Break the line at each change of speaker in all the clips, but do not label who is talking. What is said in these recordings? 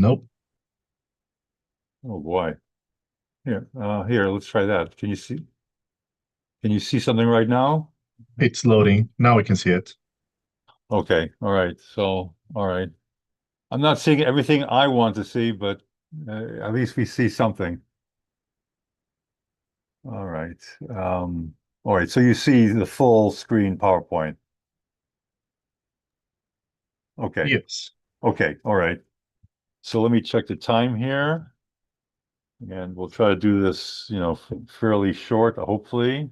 Nope.
Oh boy. Here, let's try that. Can you see something right now?
It's loading. Now we can see it.
Okay. All right. All right. I'm not seeing everything I want to see, but at least we see something. All right. All right. So you see the full screen PowerPoint. Okay.
Yes.
Okay. All right. So let me check the time here, and we'll try to do this, fairly short, hopefully,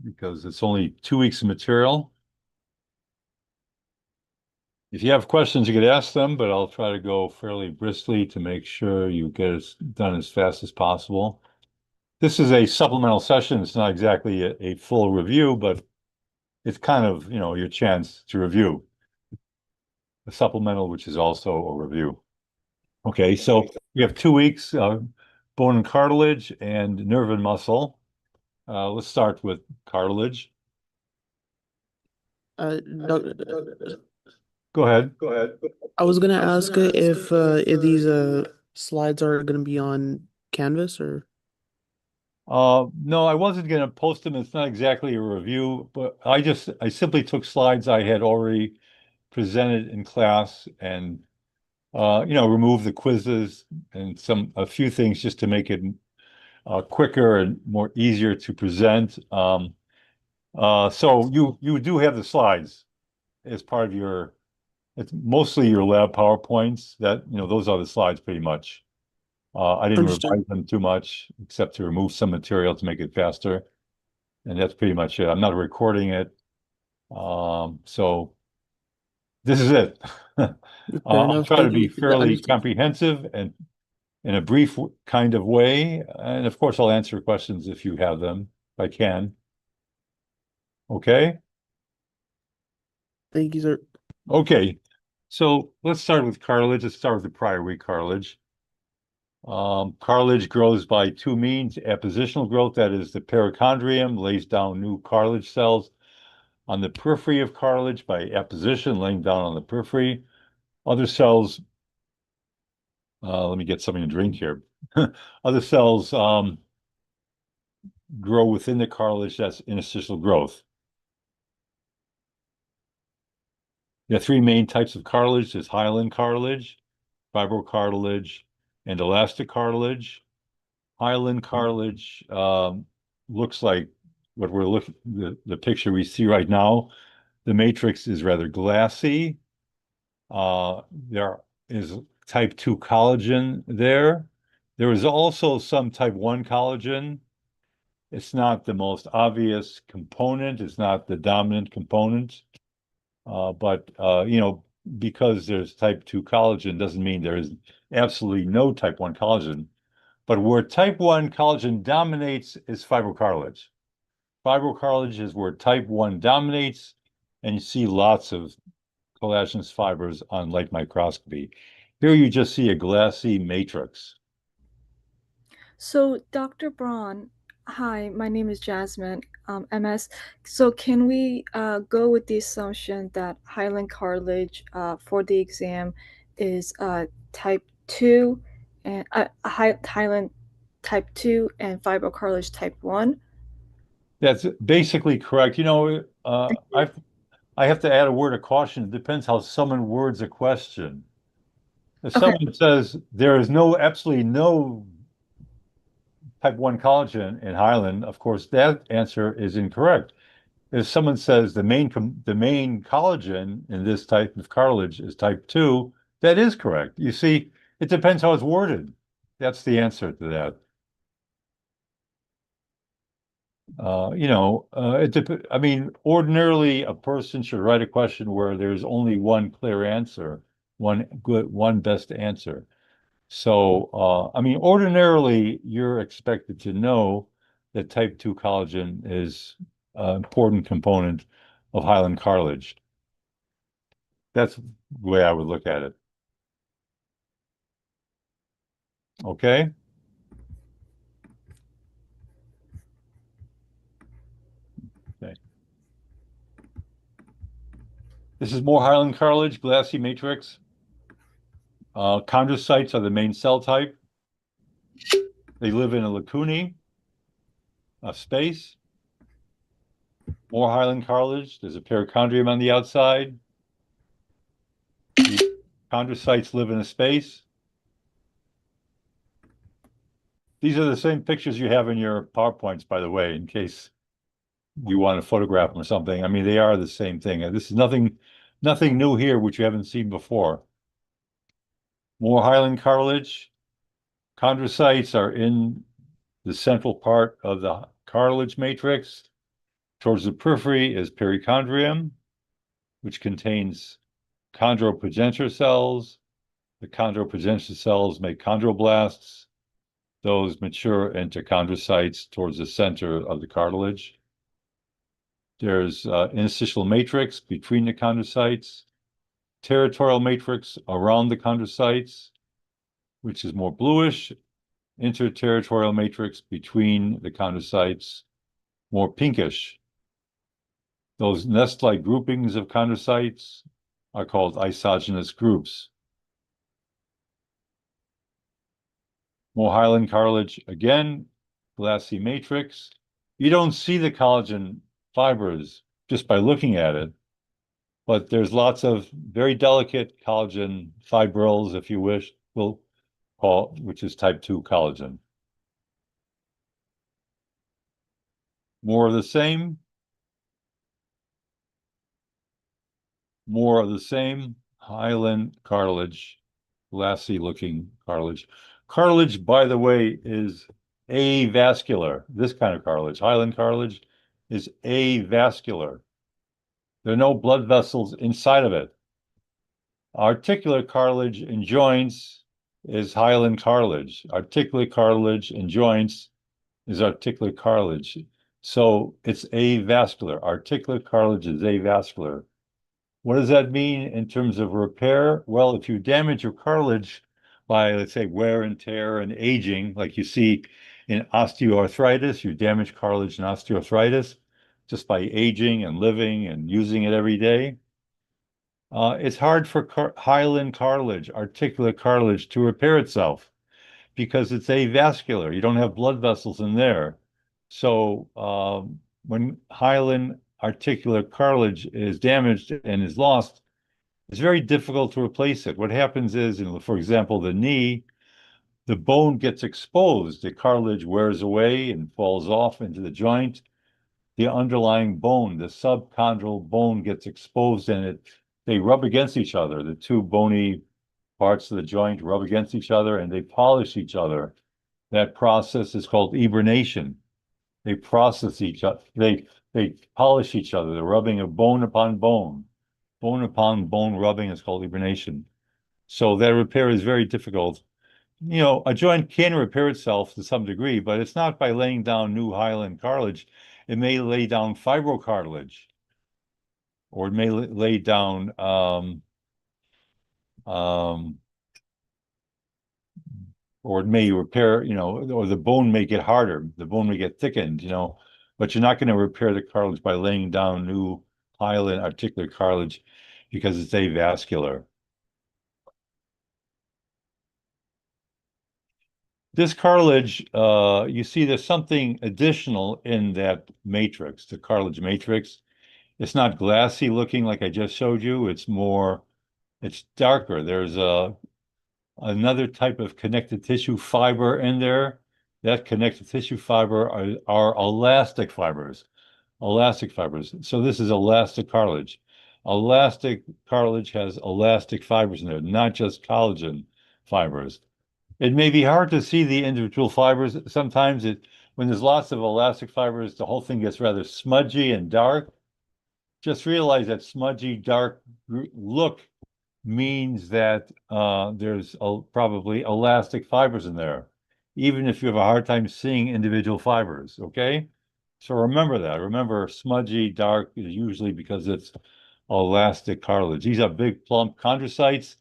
because it's only 2 weeks of material. If you have questions, you could ask them, but I'll try to go fairly briskly to make sure you get it done as fast as possible. This is a supplemental session. It's not exactly a full review, but it's kind of, your chance to review a supplemental, which is also a review. Okay, so we have 2 weeks, bone and cartilage and nerve and muscle. Let's start with cartilage.
Doc,
Go ahead.
I was gonna ask if these slides are gonna be on Canvas or
No, I wasn't going to post them. It's not exactly a review, but I simply took slides I had already presented in class and, removed the quizzes and a few things just to make it quicker and more easier to present. So you do have the slides as part of it's mostly your lab PowerPoints that, those are the slides pretty much. I didn't
understood.
revise them too much except to remove some material to make it faster. And that's pretty much it. I'm not recording it. So this is it.
Fair
I'll
enough.
try to
Thank
be
you.
fairly
Understood.
comprehensive and in a brief kind of way. And of course, I'll answer questions if you have them, if I can. Okay.
Thank you, sir.
Okay. So let's start with cartilage. Let's start with the prior week cartilage. Cartilage grows by two means: appositional growth, that is, the perichondrium lays down new cartilage cells on the periphery of cartilage by apposition, laying down on the periphery. Other cells, let me get something to drink here. Other cells grow within the cartilage, that's interstitial growth. There are three main types of cartilage. There's hyaline cartilage, fibrocartilage, and elastic cartilage. Hyaline cartilage looks like what we're looking, the picture we see right now. The matrix is rather glassy. There is type 2 collagen there. There is also some type 1 collagen. It's not the most obvious component. It's not the dominant component. But because there's type 2 collagen doesn't mean there is absolutely no type 1 collagen. But where type 1 collagen dominates is fibrocartilage. Fibrocartilage is where type 1 dominates, and you see lots of collagenous fibers on light microscopy. Here you just see a glassy matrix.
So, Dr. Braun, hi, my name is Jasmine, MS. So, can we go with the assumption that hyaline cartilage for the exam is type 2 and hyaline type 2 and fibrocartilage type 1?
That's basically correct. I have to add a word of caution. It depends how someone words a question. If
Okay,
someone says there is absolutely no type 1 collagen in hyaline, of course, that answer is incorrect. If someone says the main collagen in this type of cartilage is type 2, that is correct. You see, it depends how it's worded. That's the answer to that. I mean, ordinarily a person should write a question where there's only one clear answer, one best answer. So, I mean, ordinarily you're expected to know that type 2 collagen is an important component of hyaline cartilage. That's the way I would look at it. Okay. Okay. This is more hyaline cartilage, glassy matrix. Chondrocytes are the main cell type. They live in a lacunae of space. More hyaline cartilage. There's a perichondrium on the outside. The chondrocytes live in a space. These are the same pictures you have in your PowerPoints, by the way, in case you want to photograph them or something. I mean, they are the same thing. This is nothing new here, which you haven't seen before. More hyaline cartilage. Chondrocytes are in the central part of the cartilage matrix. Towards the periphery is perichondrium, which contains chondroprogenitor cells. The chondroprogenitor cells make chondroblasts. Those mature into chondrocytes towards the center of the cartilage. There's interstitial matrix between the chondrocytes, territorial matrix around the chondrocytes, which is more bluish, interterritorial matrix between the chondrocytes, more pinkish. Those nest-like groupings of chondrocytes are called isogenous groups. More hyaline cartilage, again, glassy matrix. You don't see the collagen fibers just by looking at it, but there's lots of very delicate collagen fibrils, if you wish, we'll call, which is type 2 collagen. More of the same. More of the same, hyaline cartilage, glassy looking cartilage. Cartilage, by the way, is avascular. This kind of cartilage, hyaline cartilage, is avascular. There are no blood vessels inside of it. Articular cartilage in joints is hyaline cartilage. Articular cartilage in joints is articular cartilage. So it's avascular. Articular cartilage is avascular. What does that mean in terms of repair? Well, if you damage your cartilage by, let's say, wear and tear and aging, like you see in osteoarthritis, you damage cartilage in osteoarthritis just by aging and living and using it every day. It's hard for hyaline cartilage, articular cartilage, to repair itself because it's avascular. You don't have blood vessels in there. So when hyaline articular cartilage is damaged and is lost, it's very difficult to replace it. What happens is, for example, the knee, the bone gets exposed. The cartilage wears away and falls off into the joint. The underlying bone, the subchondral bone, gets exposed and they rub against each other. The two bony parts of the joint rub against each other and they polish each other. That process is called eburnation. They process each other. They polish each other. The rubbing of bone upon bone. Bone upon bone rubbing is called eburnation. So that repair is very difficult. You know, a joint can repair itself to some degree, but it's not by laying down new hyaline cartilage. It may lay down fibrocartilage, or it may lay down or it may repair, or the bone may get harder, the bone may get thickened, but you're not going to repair the cartilage by laying down new hyaline articular cartilage because it's avascular. This cartilage, you see there's something additional in that matrix, the cartilage matrix. It's not glassy looking like I just showed you. It's darker. There's another type of connective tissue fiber in there. That connective tissue fiber are elastic fibers. Elastic fibers. So this is elastic cartilage. Elastic cartilage has elastic fibers in there, not just collagen fibers. It may be hard to see the individual fibers. Sometimes when there's lots of elastic fibers, the whole thing gets rather smudgy and dark. Just realize that smudgy, dark look means that there's probably elastic fibers in there, even if you have a hard time seeing individual fibers, okay? So remember that. Remember, smudgy, dark is usually because it's elastic cartilage. These are big, plump chondrocytes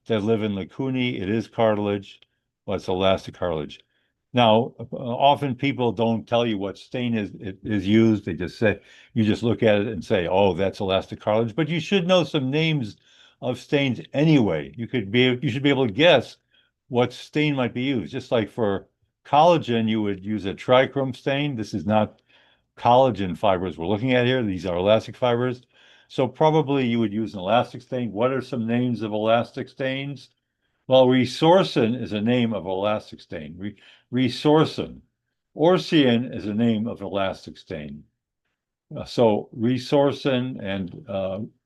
that live in lacunae. It is cartilage, but it's elastic cartilage. Now, often people don't tell you what stain is used. They just say, you just look at it and say, oh, that's elastic cartilage. But you should know some names of stains anyway. You should be able to guess what stain might be used. Just like for collagen, you would use a trichrome stain. This is not collagen fibers we're looking at here. These are elastic fibers. So probably you would use an elastic stain. What are some names of elastic stains? Well, resorcin is a name of elastic stain. Resorcin. Orcian is a name of elastic stain. So resorcin and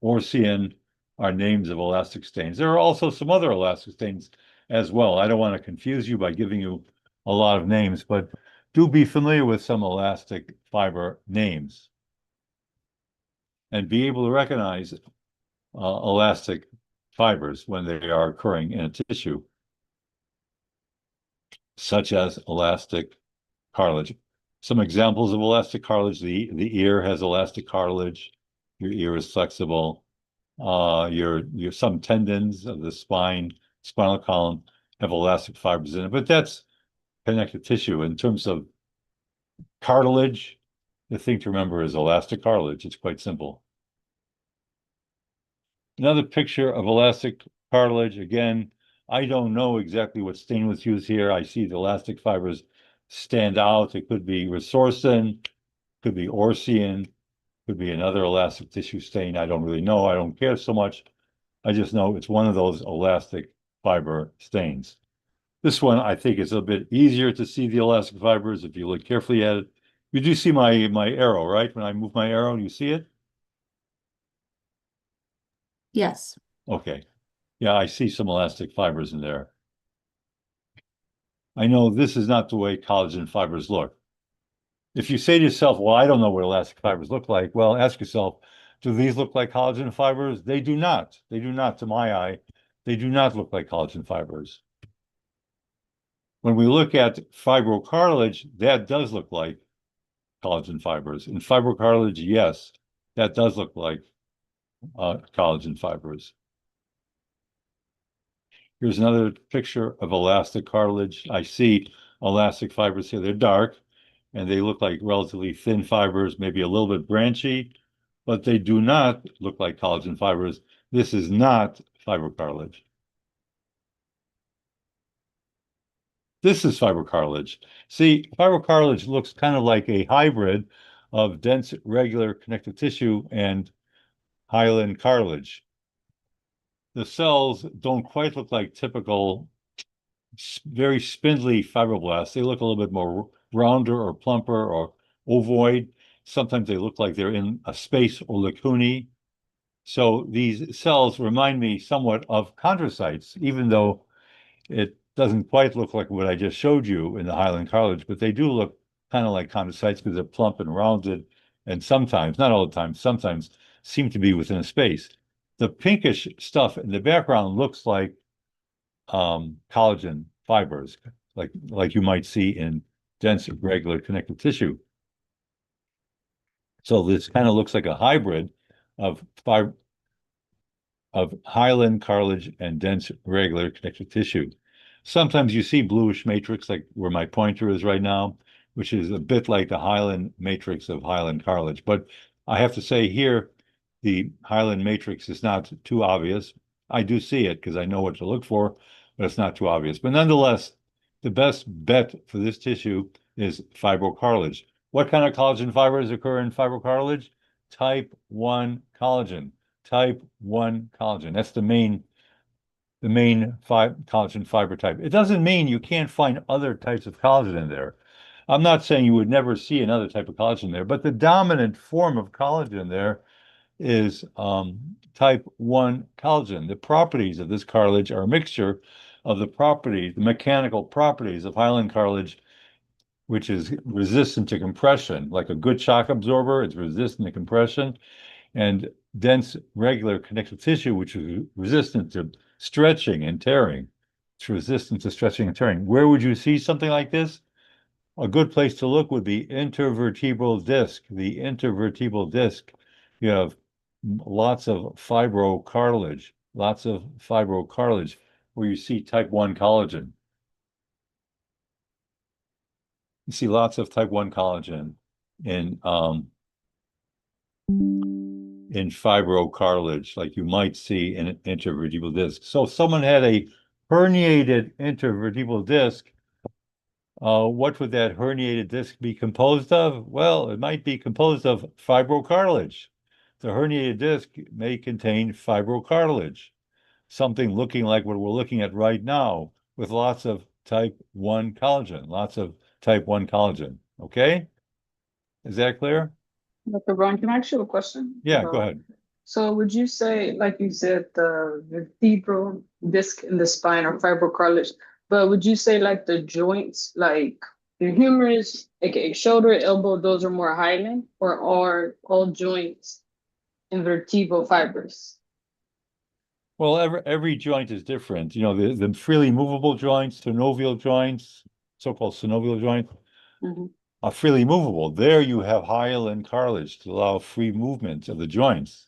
Orcian are names of elastic stains. There are also some other elastic stains as well. I don't want to confuse you by giving you a lot of names, but do be familiar with some elastic fiber names and be able to recognize elastic fibers when they are occurring in a tissue, such as elastic cartilage. Some examples of elastic cartilage: the ear has elastic cartilage. Your ear is flexible. Your some tendons of the spinal column have elastic fibers in it, but that's connective tissue. In terms of cartilage, the thing to remember is elastic cartilage. It's quite simple. Another picture of elastic cartilage. Again, I don't know exactly what stain was used here. I see the elastic fibers stand out. It could be resorcin, could be Orcian, could be another elastic tissue stain. I don't really know. I don't care so much. I just know it's one of those elastic fiber stains. This one, I think, is a bit easier to see the elastic fibers if you look carefully at it. You do see my arrow, right? When I move my arrow, you see it?
Yes.
Okay. Yeah, I see some elastic fibers in there. I know this is not the way collagen fibers look. If you say to yourself, well, I don't know what elastic fibers look like, well, ask yourself, do these look like collagen fibers? They do not. They do not, to my eye. They do not look like collagen fibers. When we look at fibrocartilage, that does look like collagen fibers. In fibrocartilage, yes, that does look like collagen fibers. Here's another picture of elastic cartilage. I see elastic fibers here. They're dark and they look like relatively thin fibers, maybe a little bit branchy, but they do not look like collagen fibers. This is not fibrocartilage. This is fibrocartilage. See, fibrocartilage looks kind of like a hybrid of dense, regular connective tissue and hyaline cartilage. The cells don't quite look like typical, very spindly fibroblasts. They look a little bit more rounder or plumper or ovoid. Sometimes they look like they're in a space or lacunae. So these cells remind me somewhat of chondrocytes, even though it doesn't quite look like what I just showed you in the hyaline cartilage, but they do look kind of like chondrocytes because they're plump and rounded, and sometimes, not all the time, sometimes seem to be within a space. The pinkish stuff in the background looks like collagen fibers, like you might see in dense, regular connective tissue. So this kind of looks like a hybrid of hyaline cartilage and dense, regular connective tissue. Sometimes you see bluish matrix, like where my pointer is right now, which is a bit like the hyaline matrix of hyaline cartilage. But I have to say here, the hyaline matrix is not too obvious. I do see it because I know what to look for, but it's not too obvious. But nonetheless, the best bet for this tissue is fibrocartilage. What kind of collagen fibers occur in fibrocartilage? Type 1 collagen. Type 1 collagen. That's the main collagen fiber type. It doesn't mean you can't find other types of collagen in there. I'm not saying you would never see another type of collagen there, but the dominant form of collagen there is type 1 collagen. The properties of this cartilage are a mixture of the mechanical properties of hyaline cartilage, which is resistant to compression. Like a good shock absorber, it's resistant to compression, and dense, regular connective tissue, which is resistant to stretching and tearing. It's resistant to stretching and tearing. Where would you see something like this? A good place to look would be intervertebral disc. The intervertebral disc, you have lots of fibrocartilage, where you see type 1 collagen. You see lots of type 1 collagen in in fibrocartilage, like you might see in an intervertebral disc. So if someone had a herniated intervertebral disc, what would that herniated disc be composed of? Well, it might be composed of fibrocartilage. The herniated disc may contain fibrocartilage, something looking like what we're looking at right now, with lots of type 1 collagen, lots of type 1 collagen. Okay? Is that clear?
Dr. Brown, can I ask you a question?
Yeah, go ahead.
So would you say, like you said, the vertebral disc in the spine or fibrocartilage, but would you say like the joints, like the humerus, aka shoulder, elbow, those are more hyaline, or are all joints in vertebral fibers?
Well, every joint is different. You know, the freely movable joints, synovial joints, so-called synovial joints,
Mhm.
are freely movable. There you have hyaline cartilage to allow free movement of the joints.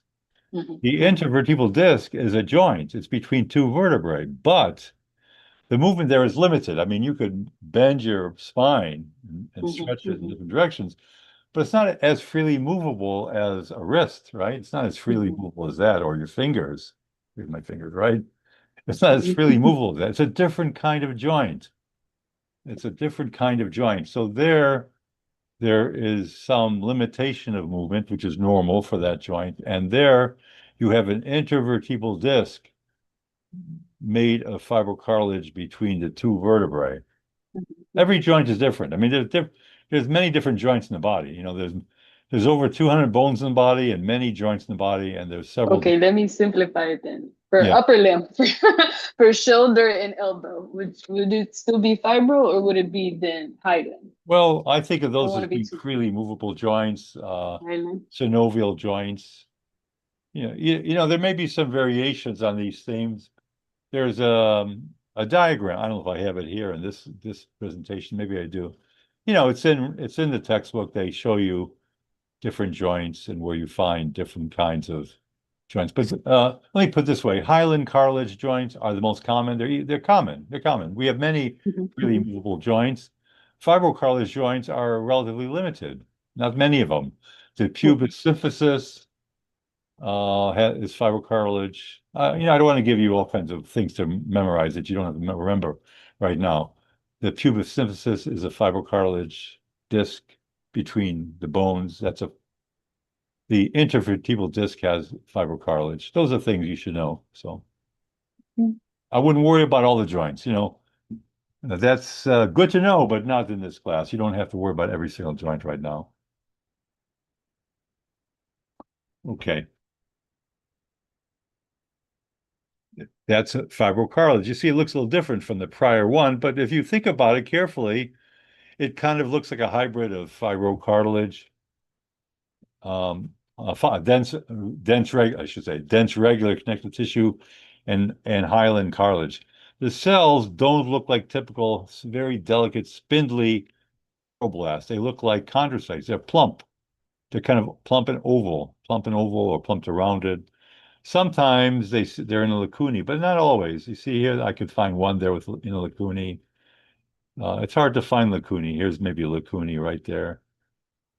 Mhm.
The intervertebral disc is a joint. It's between two vertebrae, but the movement there is limited. I mean, you could bend your spine and
Mhm.
stretch it in
Mhm.
different directions, but it's not as freely movable as a wrist, right? It's not as freely
Mhm.
movable as that, or your fingers. Here's my fingers, right? It's not as
Mhm.
freely movable as that. It's a different kind of joint. It's a different kind of joint. So there is some limitation of movement, which is normal for that joint. And there you have an intervertebral disc made of fibrocartilage between the two vertebrae. Every joint is different. I mean, there's many different joints in the body. You know, there's over 200 bones in the body and many joints in the body, and there's several.
Okay, let me simplify it then. For
Yeah.
upper limb, for shoulder and elbow, would it still be fibro or would it be then hyaline?
Well, I think of
I don't
those
want
as
to be
being
too
freely movable joints,
hyaline.
synovial joints. You know, there may be some variations on these themes. There's a diagram. I don't know if I have it here in this presentation. Maybe I do. You know, it's in the textbook. They show you different joints and where you find different kinds of joints. But let me put it this way: hyaline cartilage joints are the most common. They're common. They're common. We have many
Mhm.
really
Mhm.
movable joints. Fibrocartilage joints are relatively limited. Not many of them. The pubis symphysis is fibrocartilage. You know, I don't want to give you all kinds of things to memorize that you don't have to remember right now. The pubis symphysis is a fibrocartilage disc between the bones. The intervertebral disc has fibrocartilage. Those are things you should know. So
Mm.
I wouldn't worry about all the joints. You know, that's good to know, but not in this class. You don't have to worry about every single joint right now. Okay. That's fibrocartilage. You see, it looks a little different from the prior one, but if you think about it carefully, it kind of looks like a hybrid of fibrocartilage, dense regular connective tissue, and hyaline cartilage. The cells don't look like typical, very delicate, spindly fibroblasts. They look like chondrocytes. They're plump. They're kind of plump and oval, or plump to rounded. Sometimes they're in a lacunae, but not always. You see here, I could find one there in a lacunae. It's hard to find lacunae. Here's maybe a lacunae right there.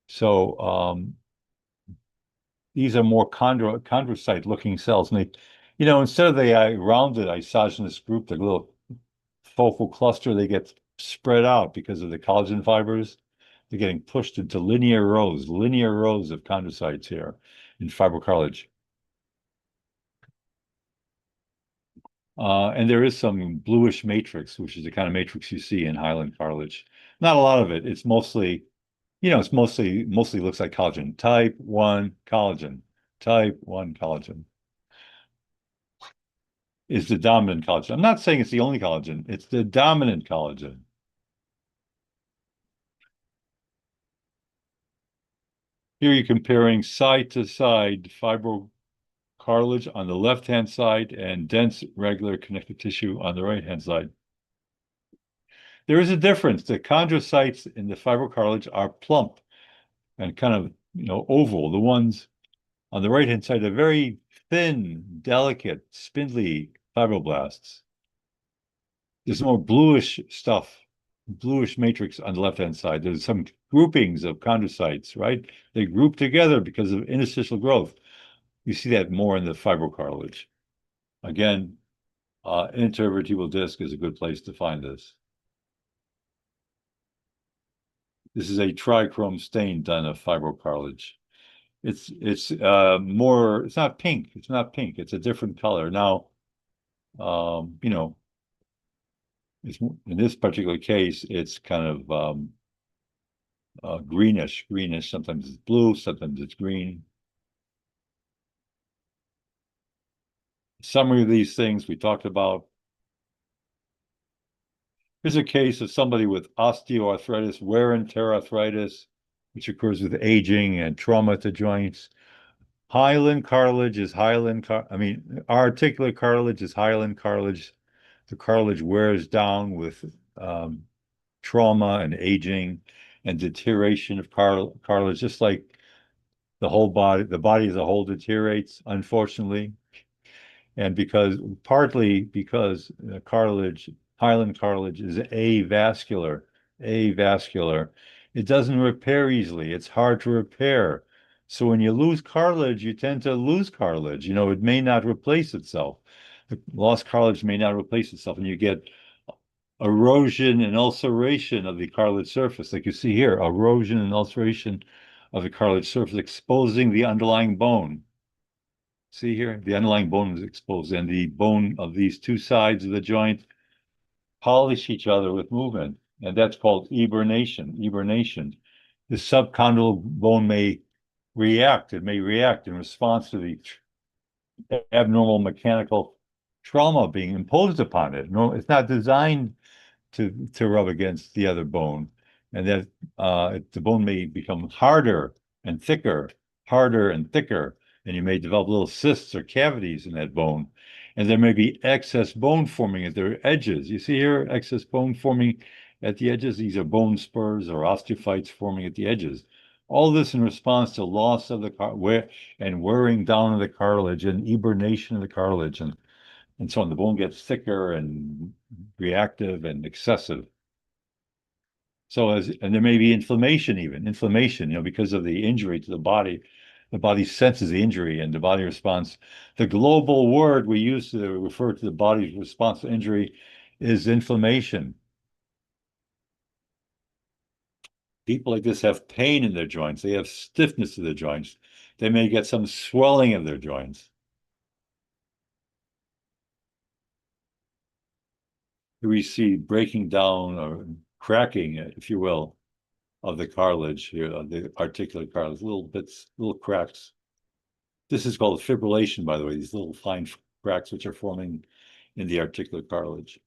So these are more chondrocyte-looking cells, and you know, instead of the rounded isogeny group, the little focal cluster, they get spread out because of the collagen fibers. They're getting pushed into linear rows of chondrocytes here in fibrocartilage. And there is some bluish matrix, which is the kind of matrix you see in hyaline cartilage. Not a lot of it. It's mostly, you know, it's mostly looks like collagen. Type 1 collagen. Type 1 collagen is the dominant collagen. I'm not saying it's the only collagen. It's the dominant collagen. Here you're comparing side to side fibrocartilage on the left-hand side and dense regular connective tissue on the right-hand side. There is a difference. The chondrocytes in the fibrocartilage are plump and kind of, you know, oval. The ones on the right-hand side are very thin, delicate, spindly fibroblasts. There's more bluish stuff, bluish matrix on the left-hand side. There's some groupings of chondrocytes, right? They group together because of interstitial growth. You see that more in the fibrocartilage. Again, intervertebral disc is a good place to find this. This is a trichrome stain done of fibrocartilage. It's more, it's not pink. It's not pink. It's a different color. Now, you know, in this particular case, it's kind of greenish. Sometimes it's blue, sometimes it's green. Summary of these things we talked about. Here's a case of somebody with osteoarthritis, wear and tear arthritis, which occurs with aging and trauma to joints. Hyaline cartilage is articular cartilage is hyaline cartilage. The cartilage wears down with trauma and aging and deterioration of cartilage, just like the body as a whole deteriorates, unfortunately. And partly because hyaline cartilage is avascular, it doesn't repair easily. It's hard to repair. So when you lose cartilage, you tend to lose cartilage. You know, it may not replace itself. The lost cartilage may not replace itself, and you get erosion and ulceration of the cartilage surface. Like you see here, erosion and ulceration of the cartilage surface, exposing the underlying bone. See here, the underlying bone is exposed, and the bone of these two sides of the joint polish each other with movement, and that's called eburnation. The subcondylar bone may react. It may react in response to the abnormal mechanical trauma being imposed upon it. No, it's not designed to rub against the other bone, and that the bone may become harder and thicker, and you may develop little cysts or cavities in that bone. And there may be excess bone forming at their edges. You see here, excess bone forming at the edges. These are bone spurs or osteophytes forming at the edges. All this in response to loss of the wearing down of the cartilage and eburnation of the cartilage and so on. The bone gets thicker and reactive and excessive. And there may be inflammation, because of the injury to the body. The body senses the injury and the body responds. The global word we use to refer to the body's response to injury is inflammation. People like this have pain in their joints. They have stiffness to their joints. They may get some swelling of their joints. We see breaking down or cracking, if you will, of the cartilage here, the articular cartilage, little cracks. This is called fibrillation, by the way, these little fine cracks which are forming in the articular cartilage.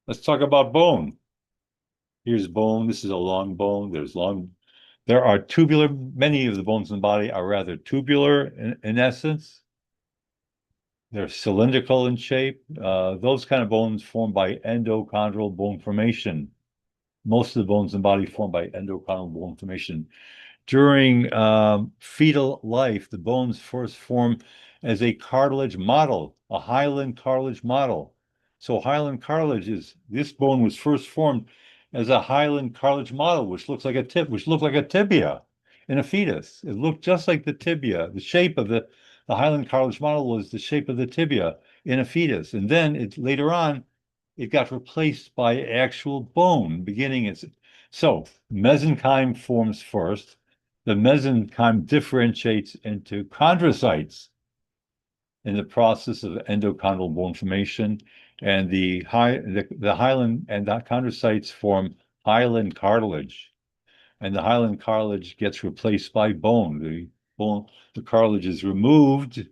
Let's talk about bone. Here's bone. This is a long bone. There are tubular, many of the bones in the body are rather tubular in essence. They're cylindrical in shape. Those kind of bones formed by endochondral bone formation. Most of the bones in the body formed by endochondral bone formation. During fetal life, the bones first form as a cartilage model, a hyaline cartilage model. So hyaline cartilage this bone was first formed as a hyaline cartilage model, which looked like a tibia in a fetus. It looked just like the tibia. The shape of the hyaline cartilage model was the shape of the tibia in a fetus. And then later on, it got replaced by actual bone, so mesenchyme forms first. The mesenchyme differentiates into chondrocytes in the process of endochondral bone formation, and the hyaline and the chondrocytes form hyaline cartilage, and the hyaline cartilage gets replaced by bone. The cartilage is removed.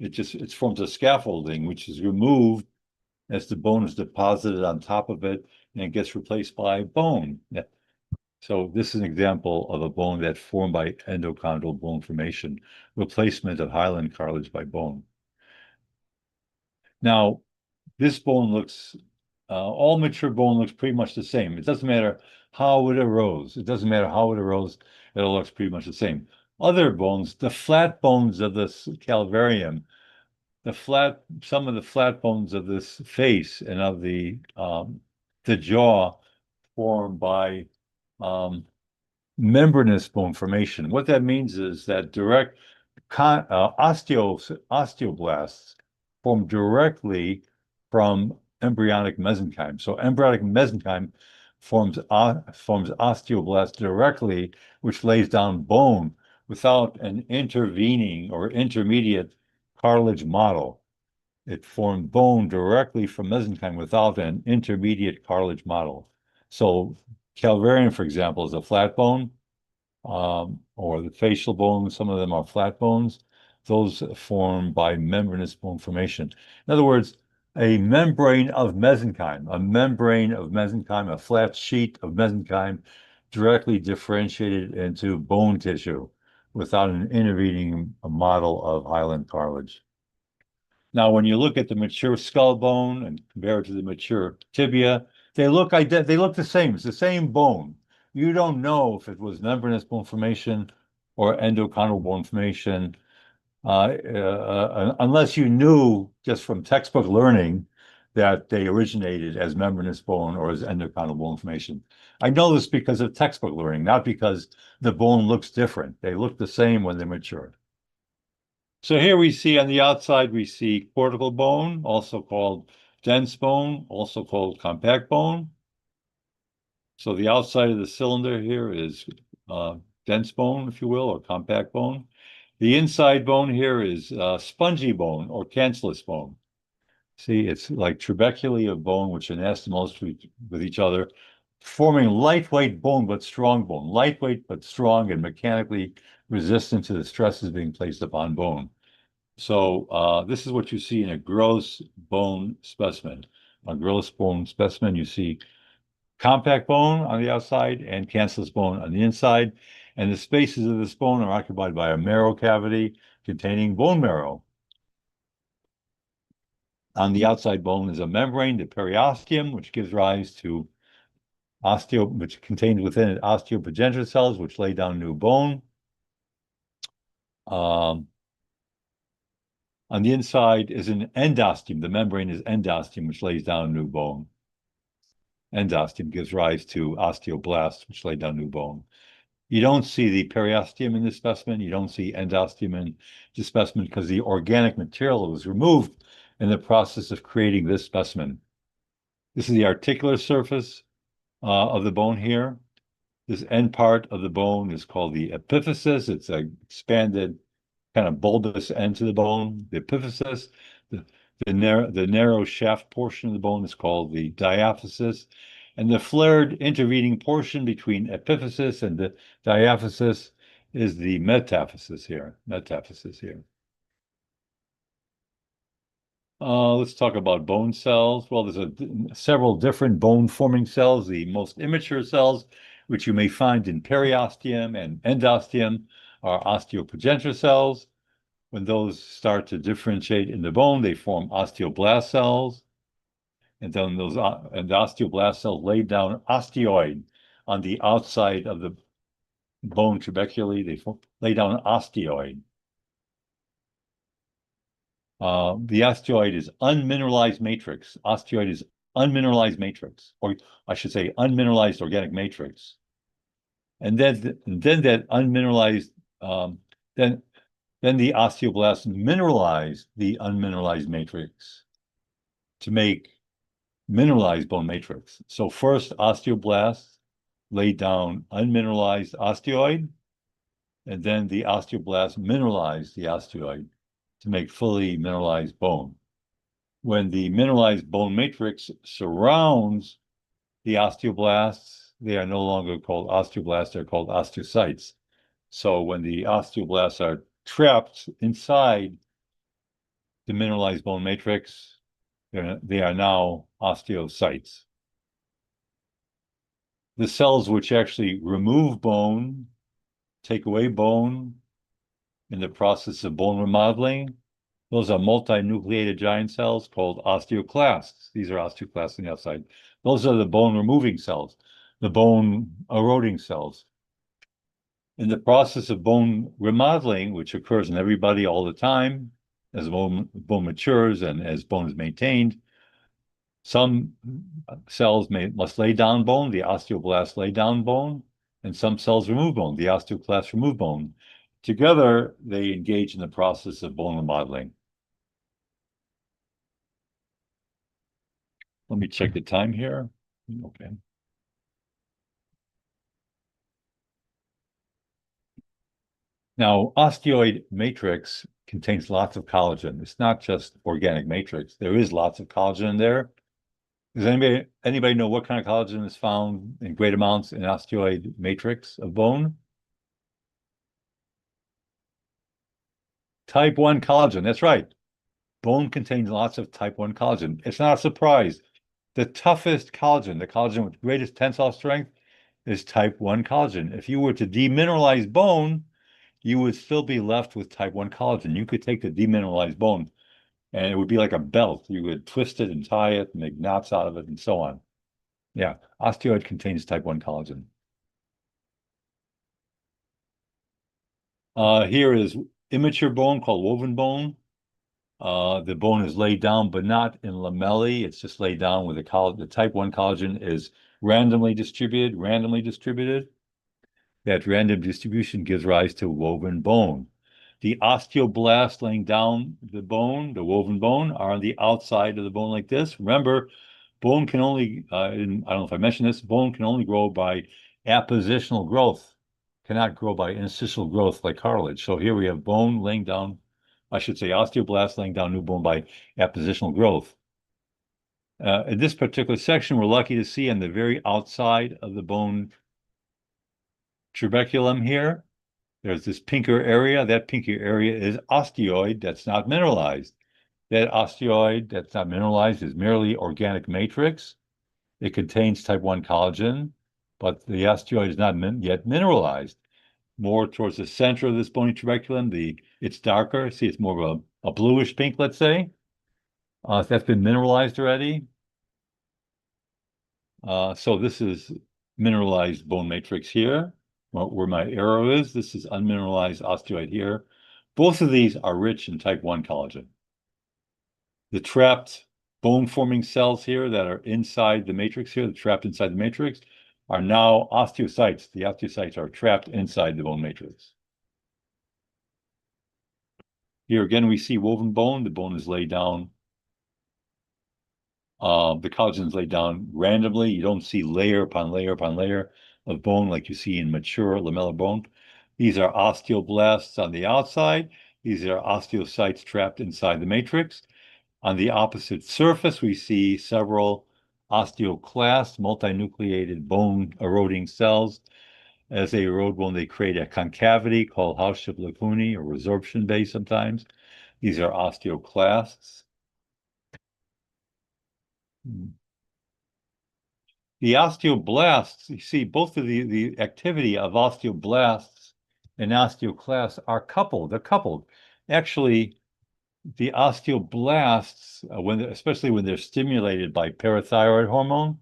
It forms a scaffolding which is removed as the bone is deposited on top of it, and it gets replaced by bone. So this is an example of a bone that formed by endochondral bone formation, replacement of hyaline cartilage by bone. Now, this bone all mature bone looks pretty much the same. It doesn't matter how it arose. It looks pretty much the same. Other bones, the flat bones of the calvarium, some of the flat bones of this face and of the jaw formed by membranous bone formation. What that means is that osteoblasts form directly from embryonic mesenchyme. So embryonic mesenchyme forms osteoblasts directly, which lays down bone without an intervening or intermediate cartilage model. It formed bone directly from mesenchyme without an intermediate cartilage model. So calvarium, for example, is a flat bone, or the facial bones. Some of them are flat bones. Those form by membranous bone formation. In other words, a membrane of mesenchyme, a flat sheet of mesenchyme directly differentiated into bone tissue without an intervening model of hyaline cartilage. Now, when you look at the mature skull bone and compare it to the mature tibia, they look the same. It's the same bone. You don't know if it was membranous bone formation or endochondral bone formation, unless you knew just from textbook learning that they originated as membranous bone or as endochondral bone formation. I know this because of textbook learning, not because the bone looks different. They look the same when they're mature. So here we see on the outside, we see cortical bone, also called dense bone, also called compact bone. So the outside of the cylinder here is dense bone, if you will, or compact bone. The inside bone here is spongy bone or cancellous bone. See, it's like trabeculae of bone, which anastomose with each other, forming lightweight bone, but strong bone. Lightweight, but strong and mechanically resistant to the stresses being placed upon bone. So this is what you see in a gross bone specimen. A gross bone specimen, you see compact bone on the outside and cancellous bone on the inside. And the spaces of this bone are occupied by a marrow cavity containing bone marrow. On the outside bone is a membrane, the periosteum, which gives rise to which contains within it osteoprogenitor cells, which lay down new bone. On the inside is an endosteum. The membrane is endosteum, which lays down new bone. Endosteum gives rise to osteoblasts, which lay down new bone. You don't see the periosteum in this specimen. You don't see endosteum in this specimen because the organic material was removed in the process of creating this specimen. This is the articular surface of the bone here. This end part of the bone is called the epiphysis. It's an expanded kind of bulbous end to the bone, the epiphysis. The narrow shaft portion of the bone is called the diaphysis. And the flared intervening portion between epiphysis and the diaphysis is the metaphysis here. Let's talk about bone cells. Well, there's several different bone-forming cells. The most immature cells, which you may find in periosteum and endosteum, are osteoprogenitor cells. When those start to differentiate in the bone, they form osteoblast cells. And then the osteoblast cells lay down osteoid on the outside of the bone trabeculae. They lay down osteoid. The osteoid is unmineralized matrix. Osteoid is unmineralized matrix, or I should say unmineralized organic matrix. And then that unmineralized, then the osteoblasts mineralize the unmineralized matrix to make mineralized bone matrix. So first, osteoblasts lay down unmineralized osteoid, and then the osteoblasts mineralize the osteoid to make fully mineralized bone. When the mineralized bone matrix surrounds the osteoblasts, they are no longer called osteoblasts, they're called osteocytes. So when the osteoblasts are trapped inside the mineralized bone matrix, they are now osteocytes. The cells which actually remove bone, take away bone in the process of bone remodeling, those are multinucleated giant cells called osteoclasts. These are osteoclasts on the outside. Those are the bone removing cells, the bone eroding cells. In the process of bone remodeling, which occurs in everybody all the time, as bone matures and as bone is maintained, some cells must lay down bone, the osteoblasts lay down bone, and some cells remove bone, the osteoclasts remove bone, Together, they engage in the process of bone remodeling. Let me check the time here. Okay. Now, osteoid matrix contains lots of collagen. It's not just organic matrix. There is lots of collagen in there. Does anybody know what kind of collagen is found in great amounts in osteoid matrix of bone? Type 1 collagen, that's right. Bone contains lots of type 1 collagen. It's not a surprise. The toughest collagen, the collagen with greatest tensile strength, is type 1 collagen. If you were to demineralize bone, you would still be left with type 1 collagen. You could take the demineralized bone and it would be like a belt. You would twist it and tie it, and make knots out of it, and so on. Yeah, osteoid contains type 1 collagen. Here is immature bone called woven bone. The bone is laid down, but not in lamellae. It's just laid down with the type 1 collagen is randomly distributed. That random distribution gives rise to woven bone. The osteoblasts laying down the bone, the woven bone, are on the outside of the bone like this. Remember, bone can only, I don't know if I mentioned this, bone can only grow by appositional growth, cannot grow by interstitial growth like cartilage. So here we have bone laying down, I should say osteoblasts laying down new bone by appositional growth. In this particular section, we're lucky to see on the very outside of the bone trabeculum here, there's this pinker area. That pinker area is osteoid that's not mineralized. That osteoid that's not mineralized is merely organic matrix. It contains type 1 collagen, but the osteoid is not yet mineralized. More towards the center of this bony trabeculum, it's darker. See, it's more of a bluish pink, let's say. That's been mineralized already. So this is mineralized bone matrix here, where my arrow is. This is unmineralized osteoid here. Both of these are rich in type 1 collagen. The trapped bone-forming cells here that are inside the matrix here, trapped inside the matrix, are now osteocytes. The osteocytes are trapped inside the bone matrix. Here again, we see woven bone. The bone is laid down. The collagen is laid down randomly. You don't see layer upon layer upon layer of bone like you see in mature lamellar bone. These are osteoblasts on the outside. These are osteocytes trapped inside the matrix. On the opposite surface, we see several osteoclasts, multinucleated bone eroding cells. As they erode bone, they create a concavity called Hausdorff lacunae or resorption bay sometimes. These are osteoclasts. The osteoblasts, you see, both of the activity of osteoblasts and osteoclasts are coupled. They're coupled. Actually, the osteoblasts, especially when they're stimulated by parathyroid hormone,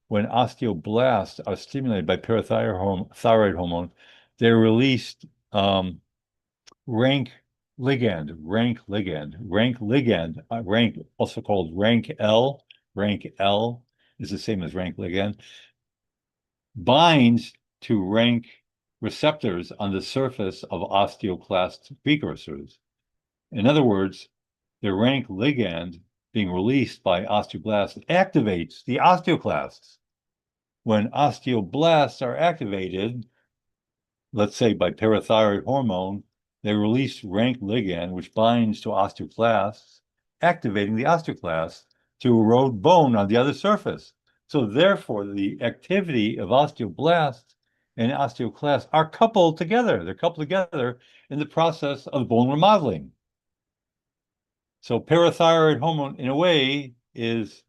when osteoblasts are stimulated by parathyroid hormone, they're released rank ligand, also called rank L. Rank L is the same as rank ligand, binds to rank receptors on the surface of osteoclast precursors. In other words, the rank ligand being released by osteoblasts activates the osteoclasts. When osteoblasts are activated, let's say by parathyroid hormone, they release rank ligand, which binds to osteoclasts, activating the osteoclasts to erode bone on the other surface. So therefore, the activity of osteoblasts and osteoclasts are coupled together. They're coupled together in the process of bone remodeling. So parathyroid hormone, in a way, is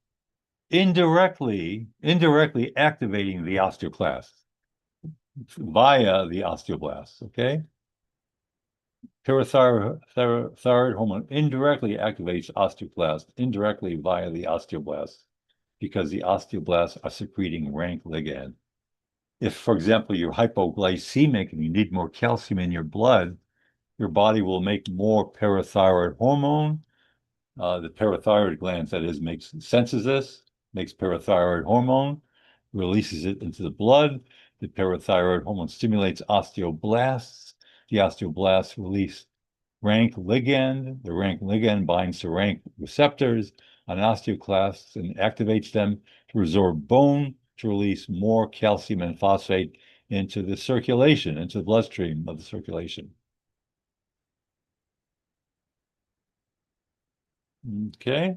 indirectly activating the osteoclasts via the osteoblasts, okay? Parathyroid hormone indirectly activates osteoclasts indirectly via the osteoblasts because the osteoblasts are secreting rank ligand. If, for example, you're hypoglycemic and you need more calcium in your blood, your body will make more parathyroid hormone. The parathyroid glands, that is, senses this, makes parathyroid hormone, releases it into the blood. The parathyroid hormone stimulates osteoblasts. the osteoblasts release rank ligand. The rank ligand binds to rank receptors on osteoclasts and activates them to resorb bone to release more calcium and phosphate into the circulation, into the bloodstream of the circulation. Okay.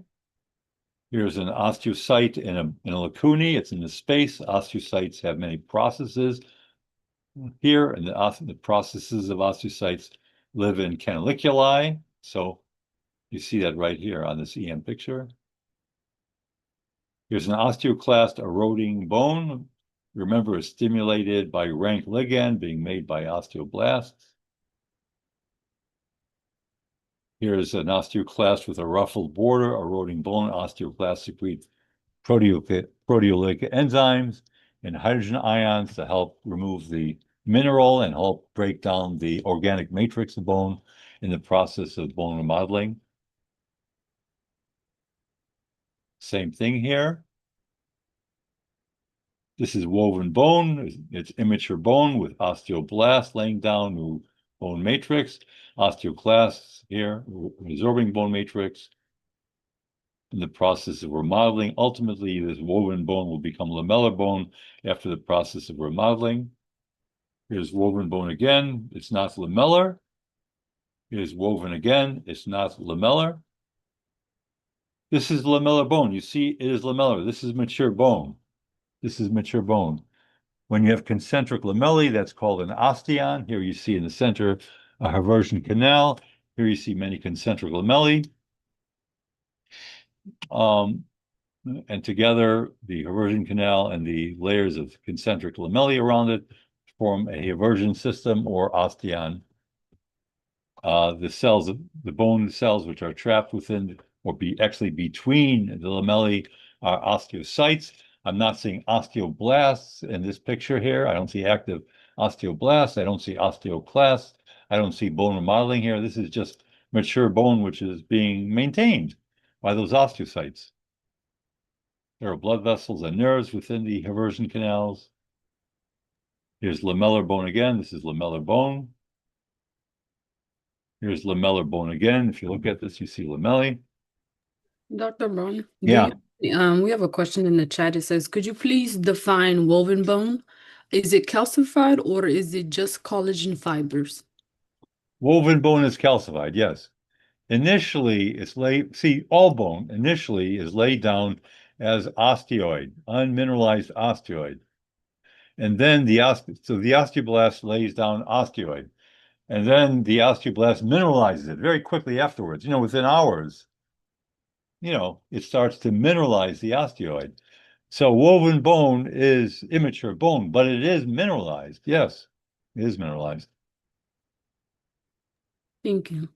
Here's an osteocyte in a lacunae. It's in the space. Osteocytes have many processes here, and the processes of osteocytes live in canaliculi. So you see that right here on this EM picture. Here's an osteoclast eroding bone. Remember, it's stimulated by rank ligand being made by osteoblasts. Here's an osteoclast with a ruffled border, eroding bone. Osteoclasts secrete proteolytic enzymes and hydrogen ions to help remove the mineral and help break down the organic matrix of bone in the process of bone remodeling. Same thing here. This is woven bone. It's immature bone with osteoblasts laying down new bone matrix. Osteoclasts here, resorbing bone matrix. In the process of remodeling, ultimately, this woven bone will become lamellar bone after the process of remodeling. Here's woven bone again. It's not lamellar. Here's woven again. It's not lamellar. This is lamellar bone. You see, it is lamellar. This is mature bone. This is mature bone. When you have concentric lamellae, that's called an osteon. Here you see in the center a Haversian canal. Here you see many concentric lamellae. And together, the Haversian canal and the layers of concentric lamellae around it form a Haversian system or osteon. The bone cells which are trapped within or actually between the lamellae are osteocytes. I'm not seeing osteoblasts in this picture here. I don't see active osteoblasts. I don't see osteoclasts. I don't see bone remodeling here. This is just mature bone which is being maintained by those osteocytes. There are blood vessels and nerves within the Haversian canals. Here's lamellar bone again. This is lamellar bone. Here's lamellar bone again. If you look at this, you see lamellae.
Dr. Brown,
Yeah.
we have a question in the chat. It says, could you please define woven bone? Is it calcified or is it just collagen fibers?
Woven bone is calcified, yes. Initially, all bone initially is laid down as osteoid, unmineralized osteoid. And then the osteoblast lays down osteoid. And then the osteoblast mineralizes it very quickly afterwards, within hours. It starts to mineralize the osteoid. So woven bone is immature bone, but it is mineralized. Yes, it is mineralized.
Thank you.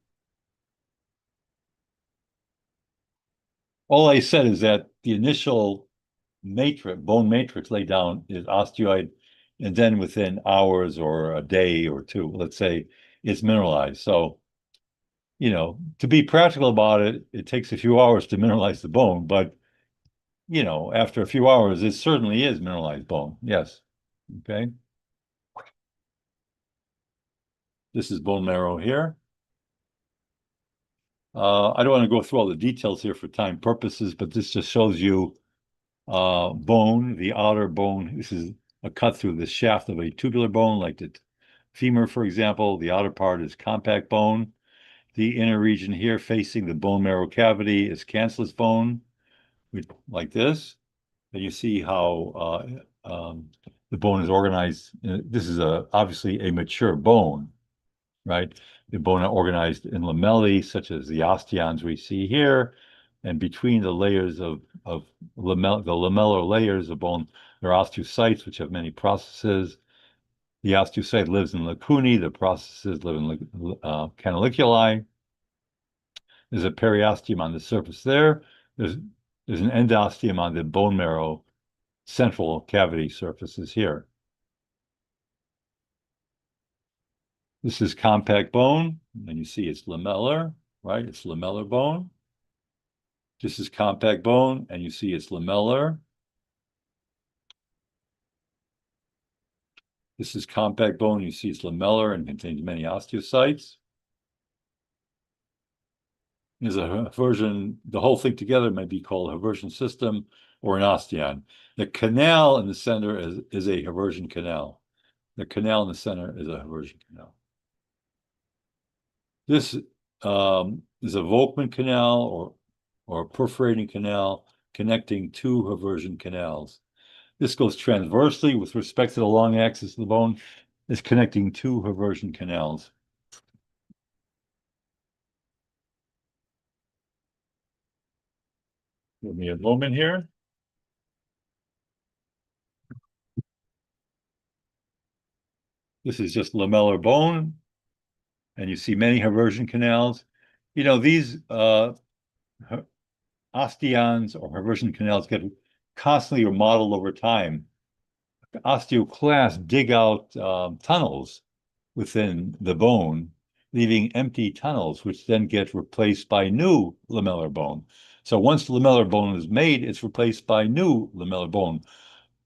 All I said is that the initial bone matrix laid down is osteoid, and then within hours or a day or two, let's say, it's mineralized. So, to be practical about it, it takes a few hours to mineralize the bone, but, after a few hours, it certainly is mineralized bone. Yes. Okay. This is bone marrow here. I don't want to go through all the details here for time purposes, but this just shows you bone, the outer bone. This is a cut through the shaft of a tubular bone, like the femur, for example. The outer part is compact bone. The inner region here facing the bone marrow cavity is cancellous bone, like this. And you see how the bone is organized. This is obviously a mature bone, right? The bone are organized in lamellae, such as the osteons we see here. And between the layers the lamellar layers of bone, there are osteocytes, which have many processes. The osteocyte lives in lacunae. The processes live in canaliculi. There's a periosteum on the surface there. There's an endosteum on the bone marrow central cavity surfaces here. This is compact bone, and you see it's lamellar, right? It's lamellar bone. This is compact bone, and you see it's lamellar. This is compact bone. You see it's lamellar and contains many osteocytes. There's a version, the whole thing together may be called a Haversian system or an osteon. The canal in the center is a Haversian canal. The canal in the center is a Haversian canal. This is a Volkmann canal or a perforating canal connecting two Haversian canals. This goes transversely with respect to the long axis of the bone. It's connecting two Haversian canals. Give me a moment here. This is just lamellar bone, and you see many Haversian canals. You know, these osteons or Haversian canals get constantly remodeled over time. Osteoclasts dig out tunnels within the bone, leaving empty tunnels, which then get replaced by new lamellar bone. So once lamellar bone is made, it's replaced by new lamellar bone,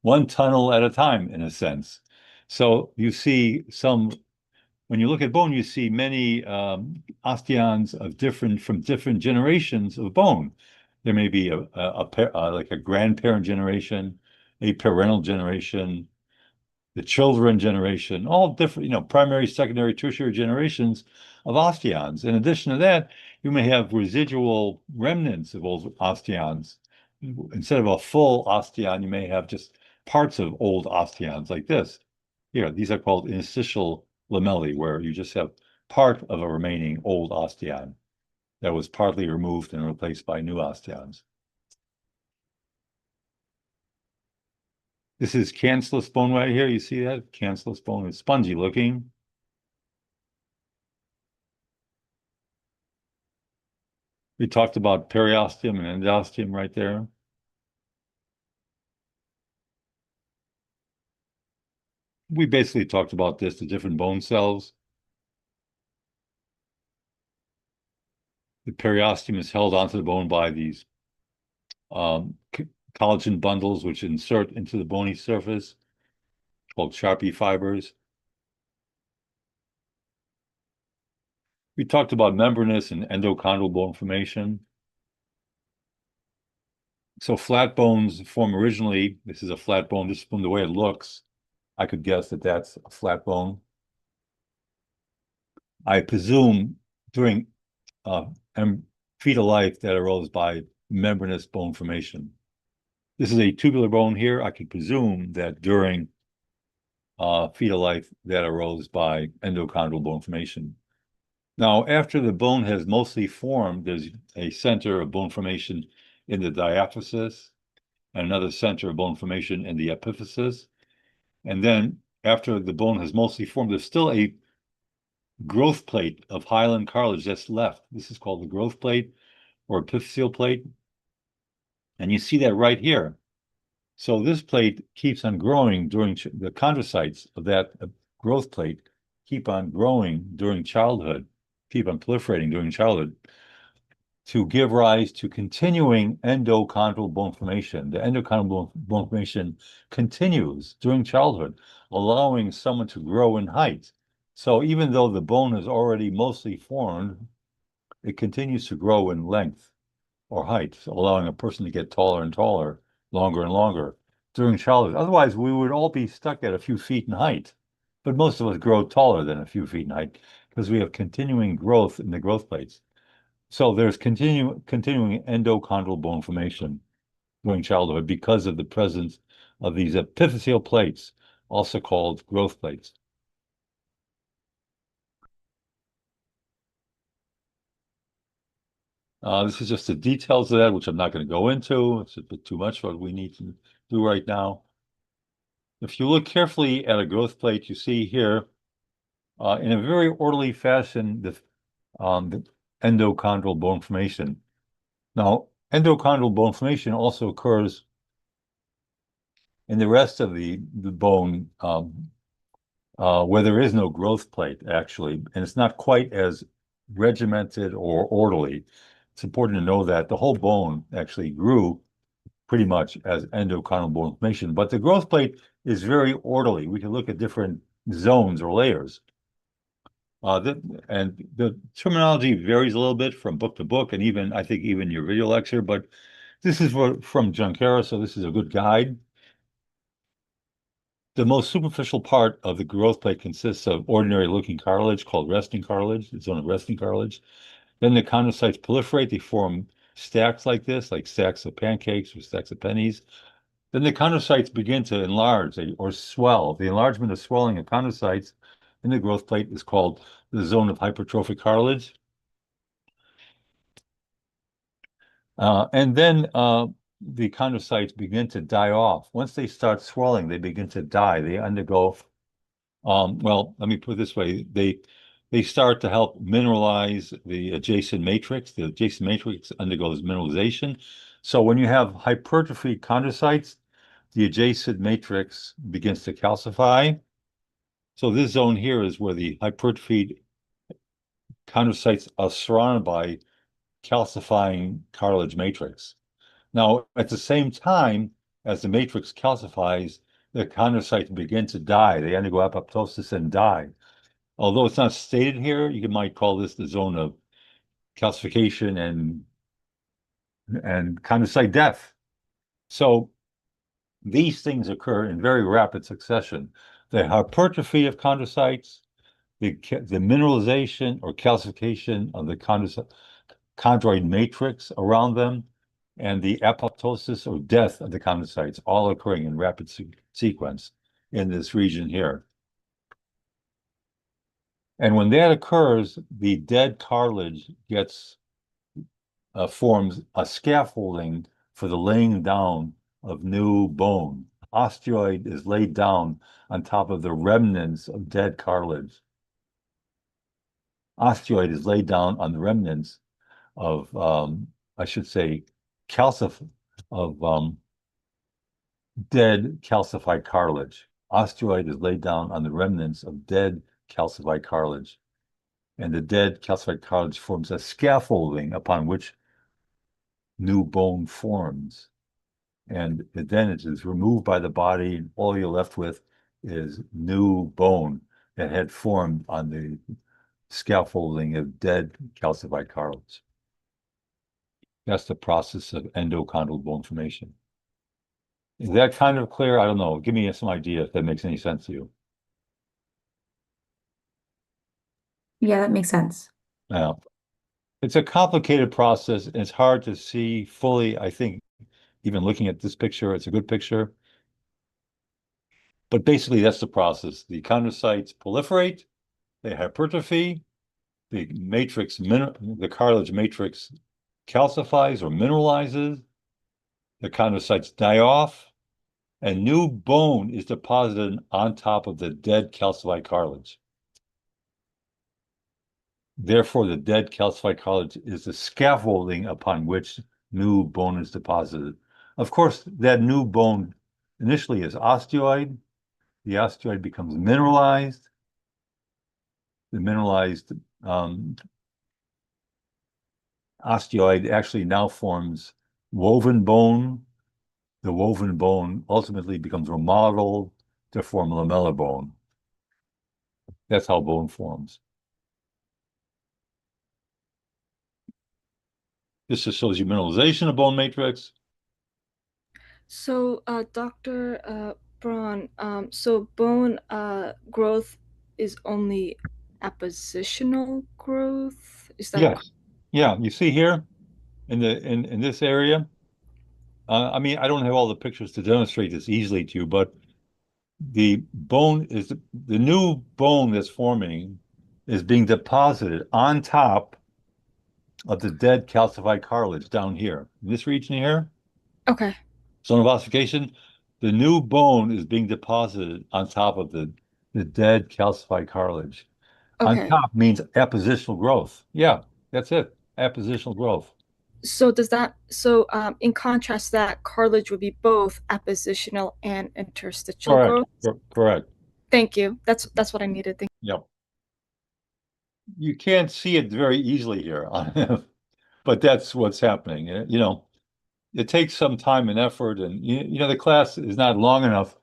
one tunnel at a time, in a sense. So you see when you look at bone, you see many osteons from different generations of bone. There may be like a grandparent generation, a parental generation, the children generation, all different, primary, secondary, tertiary generations of osteons. In addition to that, you may have residual remnants of old osteons. Instead of a full osteon, you may have just parts of old osteons like this. Here, these are called interstitial lamellae, where you just have part of a remaining old osteon that was partly removed and replaced by new osteons. This is cancellous bone right here. You see that? Cancellous bone is spongy looking. We talked about periosteum and endosteum right there. We basically talked about this, the different bone cells. The periosteum is held onto the bone by these collagen bundles, which insert into the bony surface, called Sharpie fibers. We talked about membranous and endochondral bone formation. So flat bones form originally, this is a flat bone, just from the way it looks, I could guess that that's a flat bone. I presume during fetal life that arose by membranous bone formation. This is a tubular bone here. I could presume that during fetal life that arose by endochondral bone formation. Now, after the bone has mostly formed, there's a center of bone formation in the diaphysis and another center of bone formation in the epiphysis. And then after the bone has mostly formed, there's still a growth plate of hyaline cartilage that's left. This is called the growth plate or epiphyseal plate. And you see that right here. So this plate keeps on growing during the chondrocytes of that growth plate keep on growing during childhood, keep on proliferating during childhood to give rise to continuing endochondral bone formation. The endochondral bone formation continues during childhood, allowing someone to grow in height. So even though the bone is already mostly formed, it continues to grow in length or height, so allowing a person to get taller and taller, longer and longer during childhood. Otherwise, we would all be stuck at a few feet in height. But most of us grow taller than a few feet in height because we have continuing growth in the growth plates. So there's continuing endochondral bone formation during childhood because of the presence of these epiphyseal plates, also called growth plates. This is just the details of that, which I'm not going to go into. It's a bit too much for what we need to do right now. If you look carefully at a growth plate, you see here, in a very orderly fashion, the endochondral bone formation. Now, endochondral bone formation also occurs in the rest of the bone where there is no growth plate, actually, and it's not quite as regimented or orderly. It's important to know that the whole bone actually grew pretty much as endochondral bone formation. But the growth plate is very orderly. We can look at different zones or layers. And the terminology varies a little bit from book to book, and even I think even your video lecture, but this is from Junqueira, so this is a good guide. The most superficial part of the growth plate consists of ordinary looking cartilage called resting cartilage, the zone of resting cartilage. Then the chondrocytes proliferate, they form stacks like this, like stacks of pancakes or stacks of pennies. Then the chondrocytes begin to enlarge or swell. The enlargement of swelling of chondrocytes in the growth plate is called the zone of hypertrophic cartilage. And then the chondrocytes begin to die off. Once they start swelling, they begin to die. They undergo, well, let me put it this way. They start to help mineralize the adjacent matrix. The adjacent matrix undergoes mineralization. So when you have hypertrophied chondrocytes, the adjacent matrix begins to calcify. So this zone here is where the hypertrophied chondrocytes are surrounded by calcifying cartilage matrix. Now, at the same time as the matrix calcifies, the chondrocytes begin to die. They undergo apoptosis and die. Although it's not stated here, you might call this the zone of calcification and chondrocyte death. So these things occur in very rapid succession. The hypertrophy of chondrocytes, the mineralization or calcification of the chondroid matrix around them, and the apoptosis or death of the chondrocytes, all occurring in rapid sequence in this region here. And when that occurs, the dead cartilage forms a scaffolding for the laying down of new bone. Osteoid is laid down on top of the remnants of dead cartilage. Osteoid is laid down on the remnants of, I should say, dead calcified cartilage. Osteoid is laid down on the remnants of dead calcified cartilage. And the dead calcified cartilage forms a scaffolding upon which new bone forms. And then it is removed by the body, and all you're left with is new bone that had formed on the scaffolding of dead calcified cartilage. That's the process of endochondral bone formation. Is that kind of clear? I don't know. Give me some idea if that makes any sense to you.
Yeah, that makes sense.
Now, it's a complicated process, and it's hard to see fully. I think even looking at this picture, it's a good picture. But basically, that's the process. The chondrocytes proliferate, they hypertrophy, the cartilage matrix calcifies or mineralizes, the chondrocytes die off, and new bone is deposited on top of the dead calcified cartilage. Therefore, the dead calcified cartilage is the scaffolding upon which new bone is deposited. Of course, that new bone initially is osteoid. The osteoid becomes mineralized. The mineralized osteoid actually now forms woven bone. The woven bone ultimately becomes remodeled to form lamellar bone. That's how bone forms. This just shows you mineralization of bone matrix.
So, Dr. Braun, so bone growth is only appositional growth? Is that
Yes. Yeah, you see here in this area. I mean, I don't have all the pictures to demonstrate this easily to you, but the bone is the new bone that's forming is being deposited on top of the dead calcified cartilage down here. In this region here,
Okay.
zone of ossification, the new bone is being deposited on top of the dead calcified cartilage. On
Okay.
top means appositional growth. Yeah, that's it. Appositional growth.
So in contrast, that cartilage would be both appositional and interstitial
Correct.
growth.
Correct.
Thank you. That's what I needed. Thank
Yep. You can't see it very easily here, but that's what's happening. You know, it takes some time and effort, and you know, the class is not long enough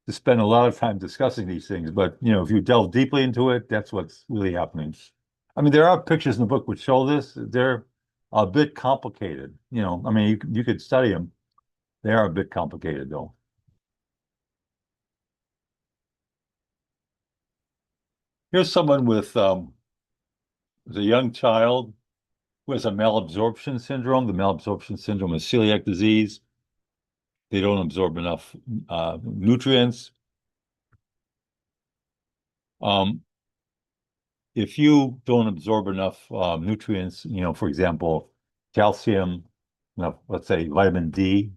to spend a lot of time discussing these things, but you know, if you delve deeply into it, that's what's really happening. I mean, there are pictures in the book which show this. They're a bit complicated. You know, I mean, you could study them. They are a bit complicated, though. Here's someone with a young child who has a malabsorption syndrome. The malabsorption syndrome is celiac disease. They don't absorb enough nutrients. If you don't absorb enough nutrients, you know, for example, calcium, let's say vitamin D,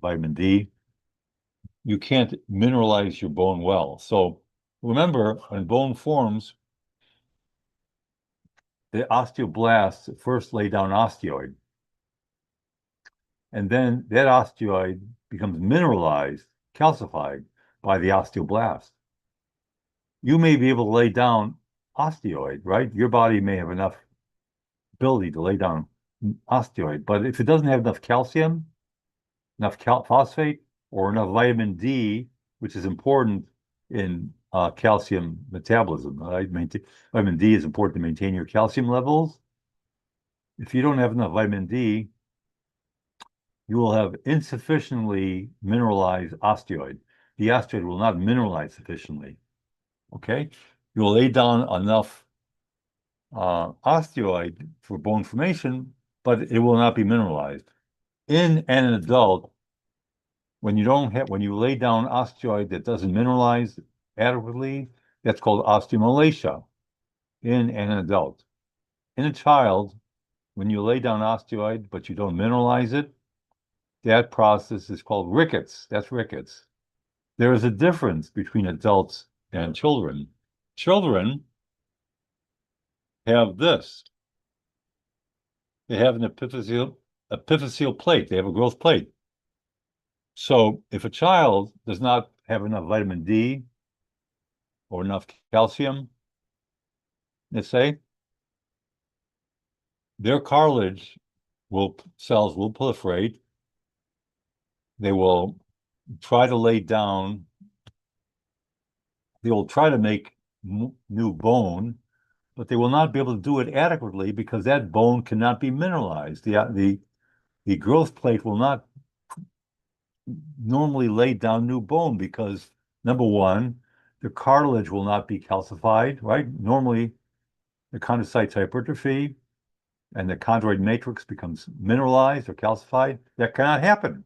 you can't mineralize your bone well. So remember, when bone forms, the osteoblasts first lay down osteoid. And then that osteoid becomes mineralized, calcified by the osteoblast. You may be able to lay down osteoid, right? Your body may have enough ability to lay down osteoid, but if it doesn't have enough calcium, enough phosphate, or enough vitamin D, which is important in calcium metabolism, right? Vitamin D is important to maintain your calcium levels. If you don't have enough vitamin D, you will have insufficiently mineralized osteoid. The osteoid will not mineralize sufficiently. Okay? You will lay down enough osteoid for bone formation, but it will not be mineralized. In an adult, when you lay down osteoid that doesn't mineralize adequately, that's called osteomalacia in an adult. In a child, when you lay down osteoid but you don't mineralize it, that process is called rickets. That's rickets. There is a difference between adults and children. Children have this. They have an epiphyseal plate. They have a growth plate. So if a child does not have enough vitamin D or enough calcium, let's say, their cartilage cells will proliferate. They will try to lay down, they will try to make new bone, but they will not be able to do it adequately because that bone cannot be mineralized. The growth plate will not normally lay down new bone because, number one, the cartilage will not be calcified, right? Normally, the chondrocytes hypertrophy and the chondroid matrix becomes mineralized or calcified. That cannot happen.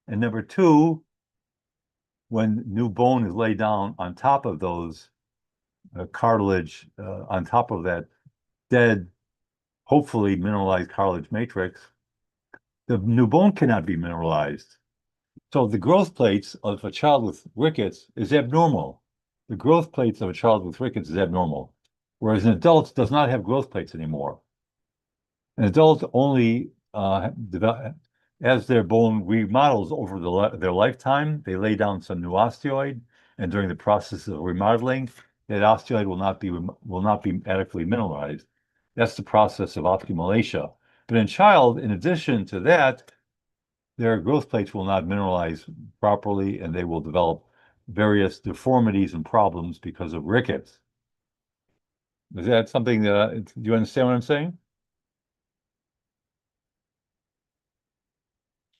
And number two, when new bone is laid down on top of those cartilage, on top of that dead, hopefully mineralized cartilage matrix, the new bone cannot be mineralized. So the growth plates of a child with rickets is abnormal. The growth plates of a child with rickets is abnormal, whereas an adult does not have growth plates anymore. An adult only as their bone remodels over their lifetime, they lay down some new osteoid, and during the process of remodeling, that osteoid will not be adequately mineralized. That's the process of osteomalacia. But in child, in addition to that, their growth plates will not mineralize properly, and they will develop various deformities and problems because of rickets. Is that something that, do you understand what I'm saying?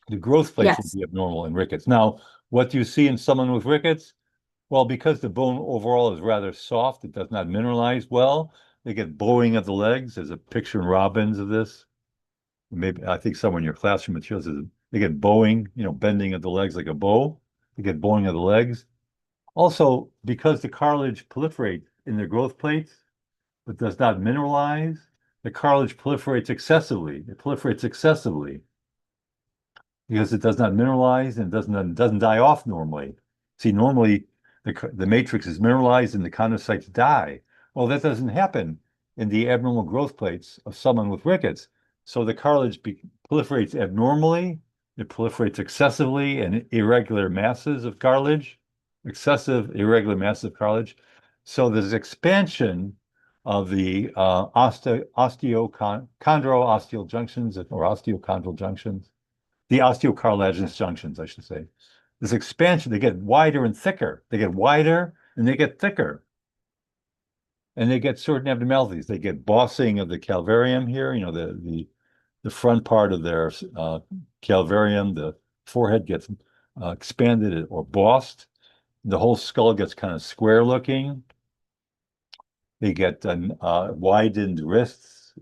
The growth plates will
Yes.
be abnormal in rickets. Now, what do you see in someone with rickets? Well, because the bone overall is rather soft, it does not mineralize well. They get bowing of the legs. There's a picture in Robbins of this. Maybe I think somewhere in your classroom materials is they get bowing, you know, bending of the legs like a bow. They get bowing of the legs. Also, because the cartilage proliferates in the growth plates, but does not mineralize, the cartilage proliferates excessively. It proliferates excessively because it does not mineralize and doesn't die off normally. See, normally the matrix is mineralized and the chondrocytes die. Well, that doesn't happen in the abnormal growth plates of someone with rickets. So the cartilage proliferates abnormally, it proliferates excessively in irregular masses of cartilage, excessive irregular masses of cartilage. So there's expansion of the chondro-osteal junctions or osteochondral junctions. the osteocartilaginous junctions, I should say. This expansion, they get wider and thicker. They get wider and they get thicker. And they get certain abnormalities. They get bossing of the calvarium here, the front part of their calvarium, the forehead gets expanded or bossed. The whole skull gets kind of square looking. They get widened wrists,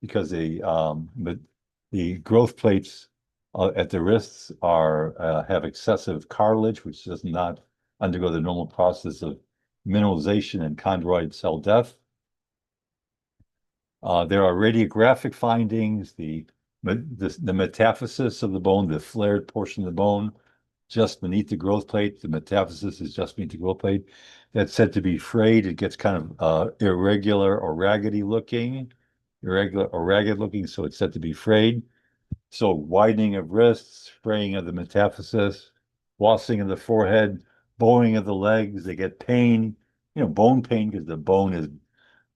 because the growth plates at the wrists have excessive cartilage, which does not undergo the normal process of mineralization and chondroid cell death. There are radiographic findings, the metaphysis of the bone, the flared portion of the bone, just beneath the growth plate. The metaphysis is just beneath the growth plate. That's said to be frayed. It gets kind of irregular or raggedy looking, so it's said to be frayed. So widening of wrists, fraying of the metaphysis, bossing of the forehead, bowing of the legs. They get pain, bone pain, because the bone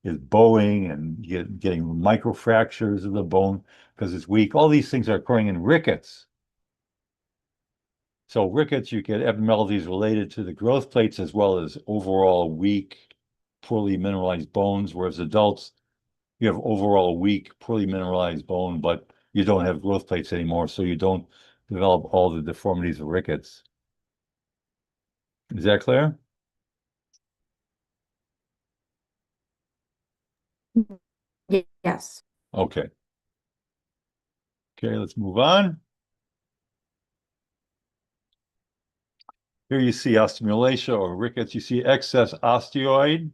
is bowing, and getting microfractures of the bone because it's weak. All these things are occurring in rickets. So rickets, you get abnormalities related to the growth plates as well as overall weak, poorly mineralized bones, whereas adults, you have overall weak, poorly mineralized bone, but you don't have growth plates anymore, so you don't develop all the deformities of rickets. Is that clear?
Yes.
Okay. Okay, let's move on. Here you see osteomalacia or rickets. You see excess osteoid.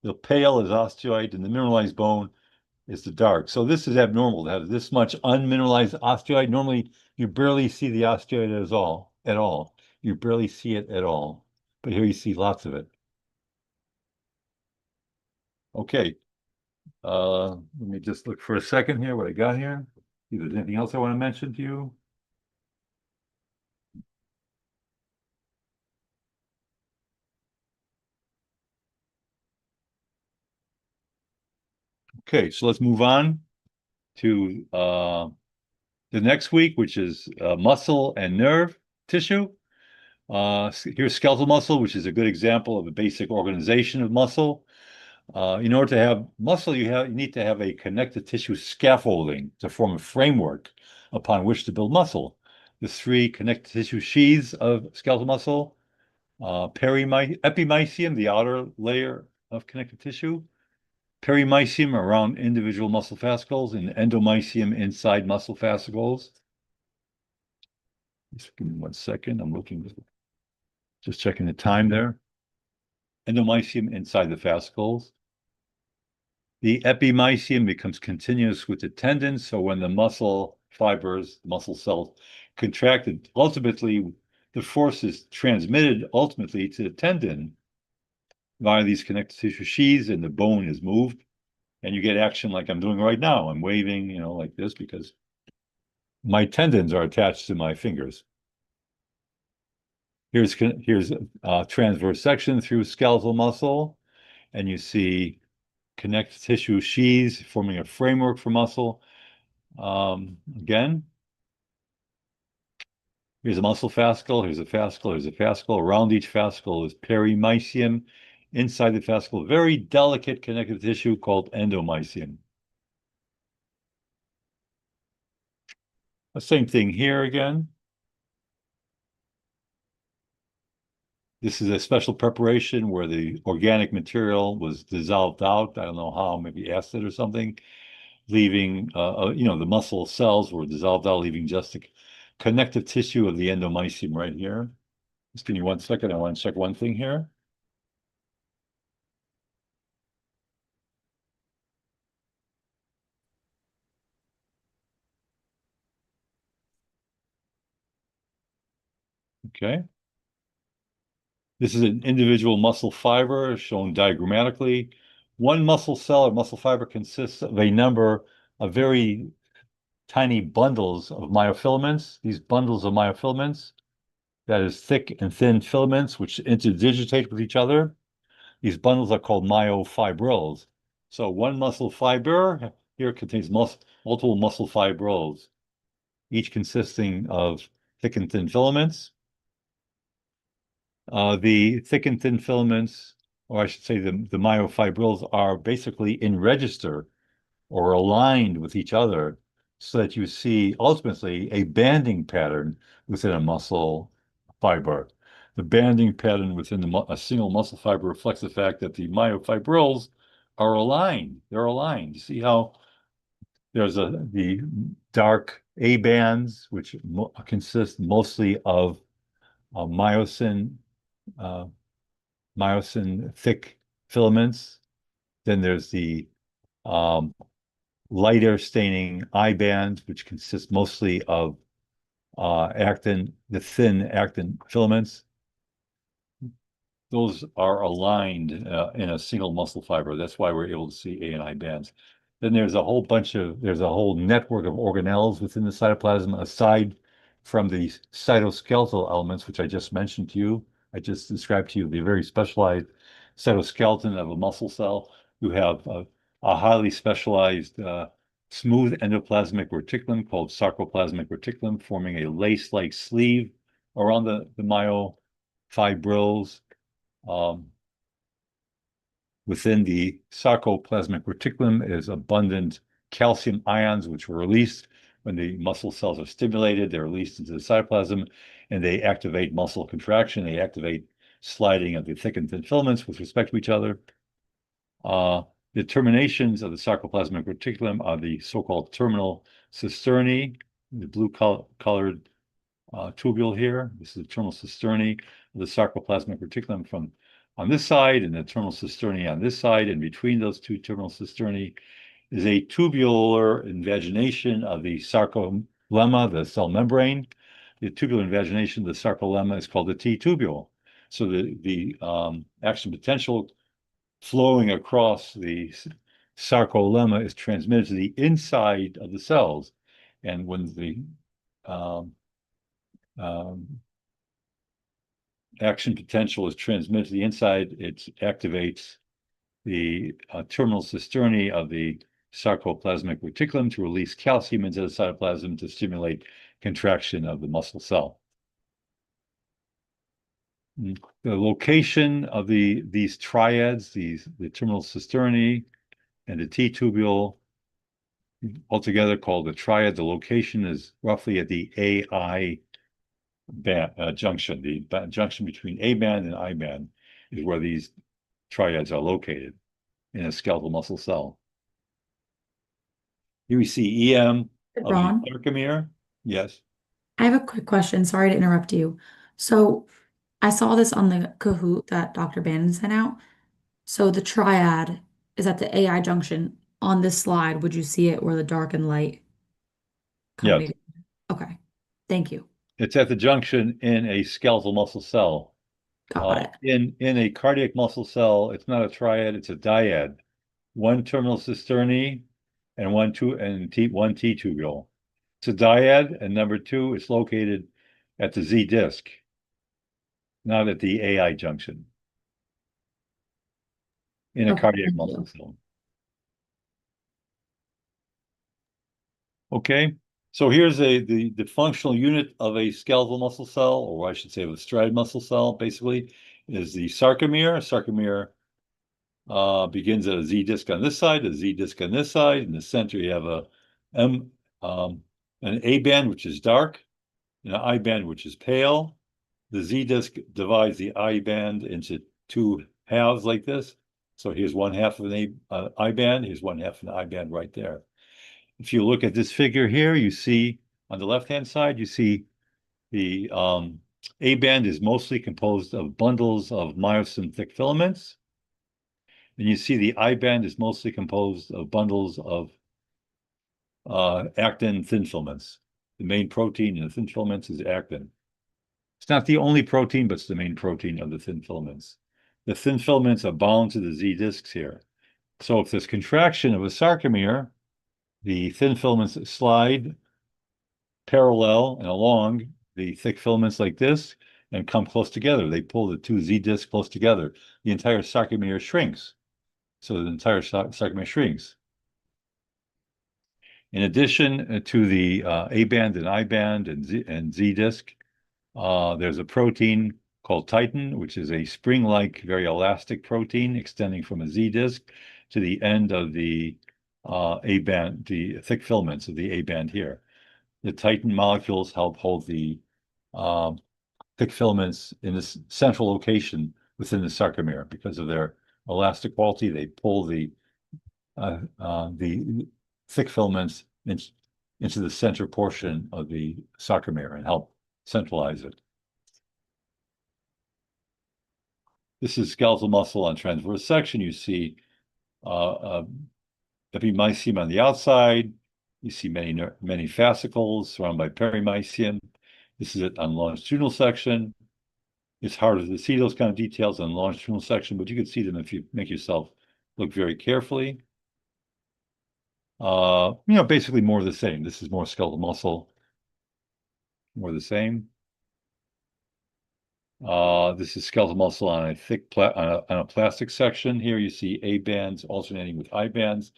The pale is osteoid, and the mineralized bone is the dark. So this is abnormal to have this much unmineralized osteoid. Normally, you barely see the osteoid at all. You barely see it at all. But here you see lots of it. Okay. Let me just look for a second here, what I got here. See if there's anything else I want to mention to you. Okay, so let's move on to the next week, which is muscle and nerve tissue. Here's skeletal muscle, which is a good example of a basic organization of muscle. In order to have muscle, you need to have a connective tissue scaffolding to form a framework upon which to build muscle. The three connective tissue sheaths of skeletal muscle, epimysium, the outer layer of connective tissue, perimysium around individual muscle fascicles, and endomysium inside muscle fascicles. Just give me 1 second. I'm looking, just checking the time there. Endomysium inside the fascicles. The epimysium becomes continuous with the tendons, so when the muscle fibers, muscle cells contracted, ultimately the force is transmitted ultimately to the tendon via these connective tissue sheaths, and the bone is moved, and you get action like I'm doing right now. I'm waving, like this, because my tendons are attached to my fingers. Here's a transverse section through skeletal muscle, and you see connective tissue sheaths forming a framework for muscle. Again, here's a muscle fascicle, here's a fascicle, here's a fascicle. Around each fascicle is perimysium. Inside the fascicle, very delicate connective tissue called endomysium. The same thing here again. This is a special preparation where the organic material was dissolved out. I don't know how, maybe acid or something, leaving, the muscle cells were dissolved out, leaving just the connective tissue of the endomysium right here. Just give me 1 second. I want to check one thing here. Okay. This is an individual muscle fiber shown diagrammatically. One muscle cell or muscle fiber consists of a number of very tiny bundles of myofilaments. These bundles of myofilaments, that is thick and thin filaments, which interdigitate with each other. These bundles are called myofibrils. So one muscle fiber here contains multiple muscle fibrils, each consisting of thick and thin filaments. The thick and thin filaments, or I should say the myofibrils, are basically in register or aligned with each other so that you see ultimately a banding pattern within a muscle fiber. The banding pattern within a single muscle fiber reflects the fact that the myofibrils are aligned. They're aligned. You see how there's the dark A bands, which consist mostly of myosin thick filaments. Then there's the lighter staining I bands, which consist mostly of actin, the thin actin filaments. Those are aligned in a single muscle fiber. That's why we're able to see A and I bands. Then there's a whole network of organelles within the cytoplasm, aside from the cytoskeletal elements, which I just mentioned to you. I just described to you the very specialized cytoskeleton of a muscle cell. You have a highly specialized smooth endoplasmic reticulum called sarcoplasmic reticulum, forming a lace-like sleeve around the myofibrils. Within the sarcoplasmic reticulum is abundant calcium ions, which are released when the muscle cells are stimulated. They're released into the cytoplasm, and they activate muscle contraction. They activate sliding of the thick and thin filaments with respect to each other. The terminations of the sarcoplasmic reticulum are the so-called terminal cisternae, the blue colored tubule here. This is the terminal cisternae of the sarcoplasmic reticulum from on this side and the terminal cisternae on this side. And between those two terminal cisternae is a tubular invagination of the sarcolemma, the cell membrane. The tubular invagination of the sarcolemma is called the T-tubule. So the action potential flowing across the sarcolemma is transmitted to the inside of the cells. And when the action potential is transmitted to the inside, it activates the terminal cisternae of the sarcoplasmic reticulum to release calcium into the cytoplasm to stimulate contraction of the muscle cell. The location of these triads, the terminal cisternae and the T-tubule, altogether called the triad, the location is roughly at the AI junction. The junction between A band and I band is where these triads are located in a skeletal muscle cell. Here we see EM of
Ron,
the sarcomere. Yes.
I have a quick question. Sorry to interrupt you. So I saw this on the Kahoot that Dr. Bannon sent out. So the triad is at the AI junction. On this slide, would you see it where the dark and light come
Yes.
together? Okay. Thank you.
It's at the junction in a skeletal muscle cell.
Got it.
In a cardiac muscle cell, it's not a triad, it's a dyad. One terminal cisternae and one T-tubule. It's a dyad, and number two is located at the Z disc, not at the AI junction in a
Okay,
cardiac
thank
muscle
you.
cell. Okay, so here's the functional unit of a skeletal muscle cell, or I should say of a striated muscle cell, basically, is the sarcomere. Sarcomere begins at a Z disc on this side, a Z disc on this side. In the center, you have an A band, which is dark, and an I band, which is pale. The Z disc divides the I band into two halves like this. So here's one half of an I band, here's one half of an I band right there. If you look at this figure here, you see on the left-hand side, you see the A band is mostly composed of bundles of myosin thick filaments. And you see the I band is mostly composed of bundles of actin thin filaments. The main protein in the thin filaments is actin. It's not the only protein, but it's the main protein of the thin filaments. The thin filaments are bound to the Z discs here. So if there's contraction of a sarcomere, the thin filaments slide parallel and along the thick filaments like this and come close together. They pull the two Z discs close together. The entire sarcomere shrinks. So the entire sarcomere shrinks. In addition to the A band and I band and Z disc, there's a protein called titin, which is a spring-like, very elastic protein extending from a Z disc to the end of the A band, the thick filaments of the A band here. The titin molecules help hold the thick filaments in this central location within the sarcomere. Because of their elastic quality, they pull the thick filaments into the center portion of the sarcomere and help centralize it. This is skeletal muscle on transverse section. You see epimysium on the outside. You see many fascicles surrounded by perimysium. This is it on longitudinal section. It's harder to see those kind of details on longitudinal section, but you can see them if you make yourself look very carefully. Basically more of the same. This is more skeletal muscle, more of the same. This is skeletal muscle on a thick on a plastic section. Here you see A bands alternating with I bands.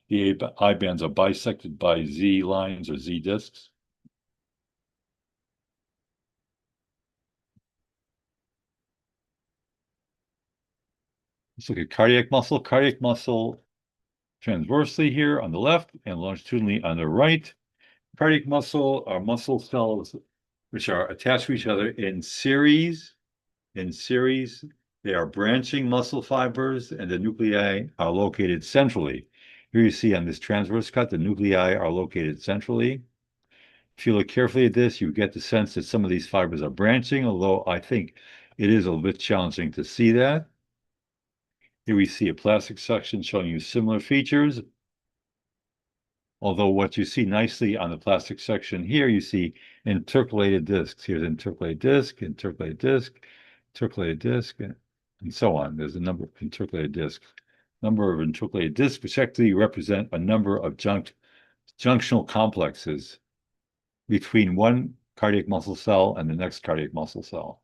The I bands are bisected by Z lines or Z discs. Let's look at cardiac muscle. Cardiac muscle transversely here on the left and longitudinally on the right. Cardiac muscle are muscle cells which are attached to each other in series. They are branching muscle fibers, and the nuclei are located centrally. Here you see on this transverse cut, the nuclei are located centrally. If you look carefully at this, you get the sense that some of these fibers are branching, although I think it is a little bit challenging to see that. Here we see a plastic section showing you similar features. Although what you see nicely on the plastic section here, you see intercalated discs. Here's intercalated disc, intercalated disc, intercalated disc, and so on. There's a number of intercalated discs. Number of intercalated discs, which actually represent a number of junctional complexes between one cardiac muscle cell and the next cardiac muscle cell.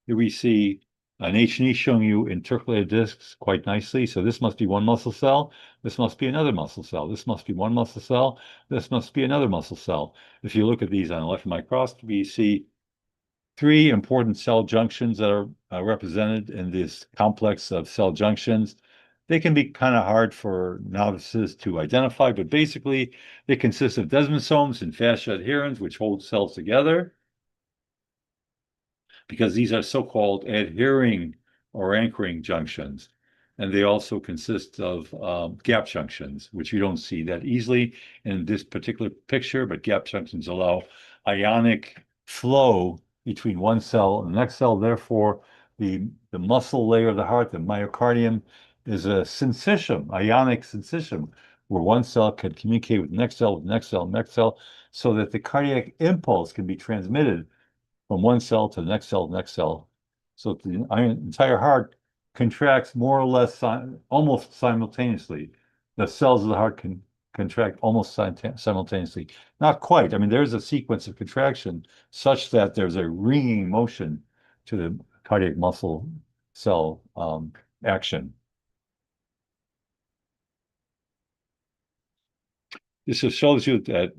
Here we see an H&E showing you intercalated discs quite nicely. So this must be one muscle cell. This must be another muscle cell. This must be one muscle cell. This must be another muscle cell. If you look at these on the left microscopy, you see three important cell junctions that are represented in this complex of cell junctions. They can be kind of hard for novices to identify, but basically they consist of desmosomes and fascia adherens, which hold cells together, because these are so-called adhering or anchoring junctions. And they also consist of gap junctions, which you don't see that easily in this particular picture, but gap junctions allow ionic flow between one cell and the next cell. Therefore, the muscle layer of the heart, the myocardium, is a syncytium, ionic syncytium, where one cell can communicate with the next cell, with the next cell, next cell, so that the cardiac impulse can be transmitted from one cell to the next cell, next cell. So the entire heart contracts more or less almost simultaneously. The cells of the heart can contract almost simultaneously. Not quite. I mean, there's a sequence of contraction such that there's a ringing motion to the cardiac muscle cell action. This just shows you that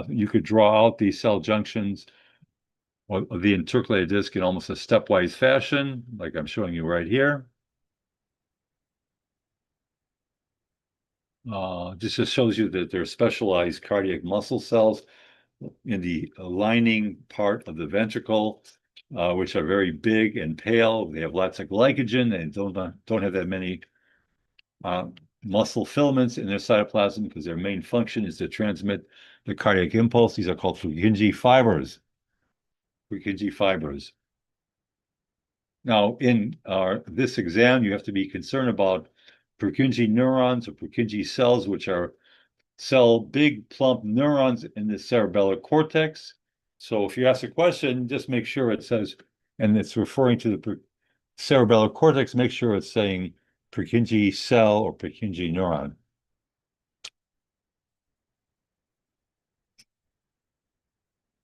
you could draw out these cell junctions of the intercalated disc in almost a stepwise fashion, like I'm showing you right here. This just shows you that there are specialized cardiac muscle cells in the lining part of the ventricle, which are very big and pale. They have lots of glycogen and don't have that many muscle filaments in their cytoplasm, because their main function is to transmit the cardiac impulse. These are called Purkinje fibers. Purkinje fibers. Now, in this exam, you have to be concerned about Purkinje neurons or Purkinje cells, which are big plump neurons in the cerebellar cortex. So if you ask a question, just make sure it says, and it's referring to the cerebellar cortex, make sure it's saying Purkinje cell or Purkinje neuron.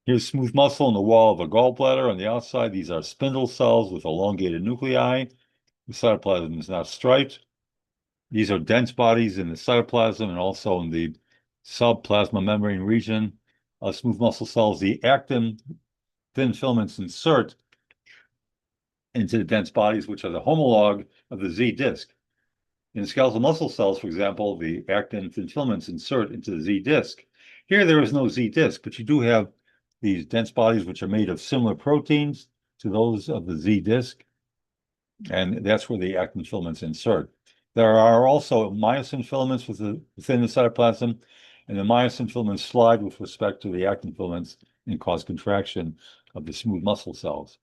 Here's smooth muscle in the wall of a gallbladder on the outside. These are spindle cells with elongated nuclei. The cytoplasm is not striped. These are dense bodies in the cytoplasm and also in the subplasma membrane region of smooth muscle cells, the actin thin filaments insert into the dense bodies, which are the homologue of the Z disc. In skeletal muscle cells, for example, the actin thin filaments insert into the Z disc. Here, there is no Z disc, but you do have these dense bodies which are made of similar proteins to those of the Z disc, and that's where the actin filaments insert. There are also myosin filaments within the cytoplasm, and the myosin filaments slide with respect to the actin filaments and cause contraction of the smooth muscle cells.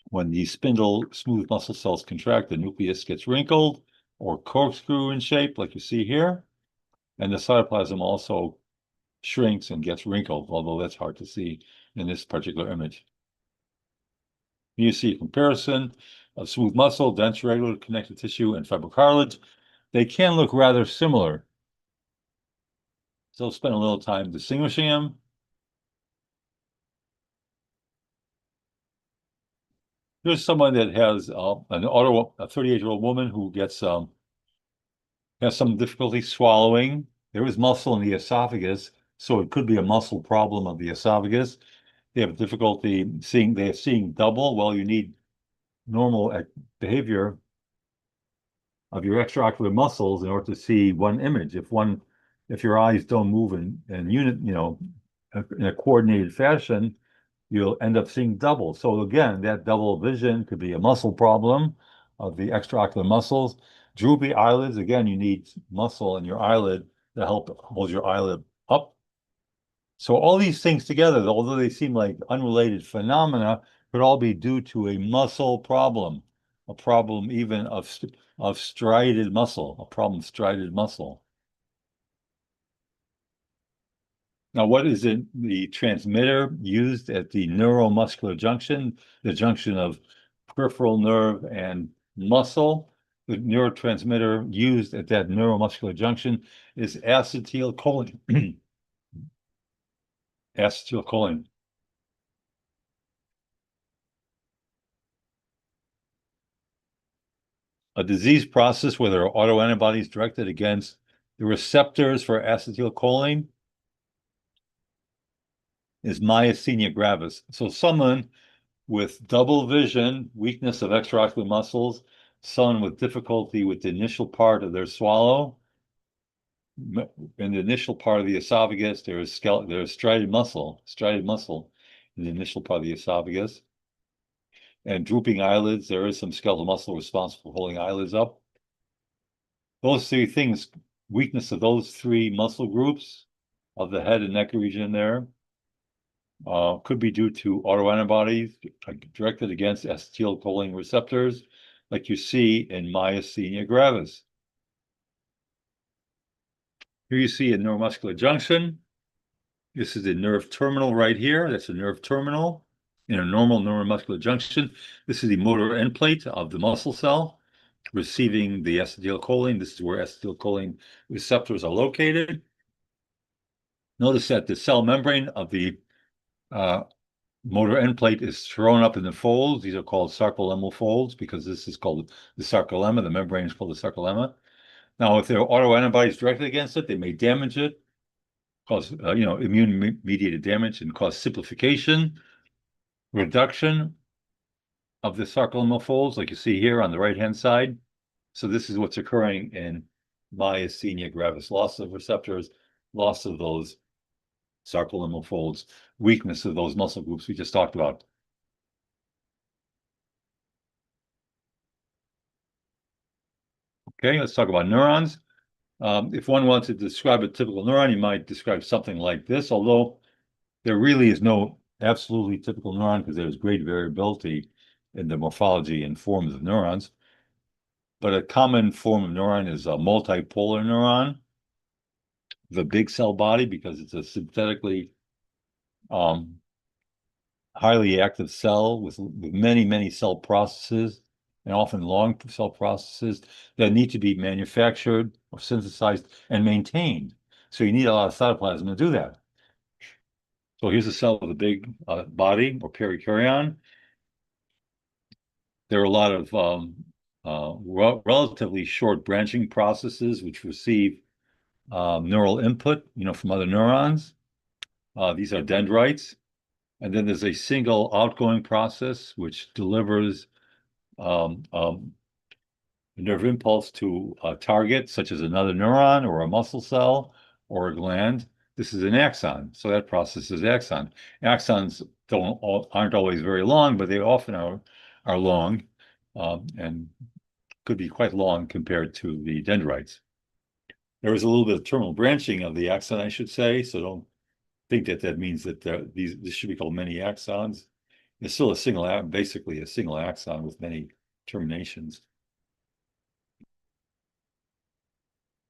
When the spindle smooth muscle cells contract, the nucleus gets wrinkled or corkscrew in shape, like you see here, and the cytoplasm also shrinks and gets wrinkled, although that's hard to see in this particular image. You see a comparison of smooth muscle, dense regular connective tissue, and fibrocartilage. They can look rather similar. So I'll spend a little time distinguishing them. Here's someone that has a 38-year-old woman who gets has some difficulty swallowing. There is muscle in the esophagus, so it could be a muscle problem of the esophagus. They have difficulty seeing, they're seeing double. Well, you need normal behavior of your extraocular muscles in order to see one image. If your eyes don't move in unit, in a coordinated fashion, you'll end up seeing double. So again, that double vision could be a muscle problem of the extraocular muscles. Droopy eyelids, again, you need muscle in your eyelid to help hold your eyelid up. So all these things together, although they seem like unrelated phenomena, could all be due to a muscle problem, a problem even of striated muscle, a problem of striated muscle. Now, what is it? The transmitter used at the neuromuscular junction, the junction of peripheral nerve and muscle. The neurotransmitter used at that neuromuscular junction is acetylcholine. Acetylcholine. A disease process where there are autoantibodies directed against the receptors for acetylcholine is myasthenia gravis. So someone with double vision, weakness of extraocular muscles, someone with difficulty with the initial part of their swallow, in the initial part of the esophagus, there is striated muscle in the initial part of the esophagus. And drooping eyelids, there is some skeletal muscle responsible for holding eyelids up. Those three things, weakness of those three muscle groups of the head and neck region there, could be due to autoantibodies directed against acetylcholine receptors, like you see in myasthenia gravis. Here you see a neuromuscular junction. This is the nerve terminal right here. That's a nerve terminal in a normal neuromuscular junction. This is the motor end plate of the muscle cell receiving the acetylcholine. This is where acetylcholine receptors are located. Notice that the cell membrane of the motor end plate is thrown up in the folds. These are called sarcolemmal folds because this is called the sarcolemma. The membrane is called the sarcolemma. Now, if there are autoantibodies directed against it, they may damage it, cause immune-mediated damage, and cause simplification, reduction of the sarcolemmal folds, like you see here on the right-hand side. So this is what's occurring in myasthenia gravis: loss of receptors, loss of those sarcolemmal folds, weakness of those muscle groups we just talked about. Okay, let's talk about neurons. If one wants to describe a typical neuron, you might describe something like this, although there really is no absolutely typical neuron because there's great variability in the morphology and forms of neurons. But a common form of neuron is a multipolar neuron, the big cell body, because it's a synthetically highly active cell with many cell processes, and often long cell processes that need to be manufactured or synthesized and maintained. So you need a lot of cytoplasm to do that. So here's a cell with a big body or perikaryon. There are a lot of relatively short branching processes which receive neural input, from other neurons. These are dendrites. And then there's a single outgoing process which delivers a nerve impulse to a target, such as another neuron or a muscle cell or a gland. This is an axon, so that process is axon. Axons aren't always very long, but they often are long, and could be quite long compared to the dendrites. There is a little bit of terminal branching of the axon, I should say, so don't think that means that this should be called many axons. It's still basically a single axon with many terminations.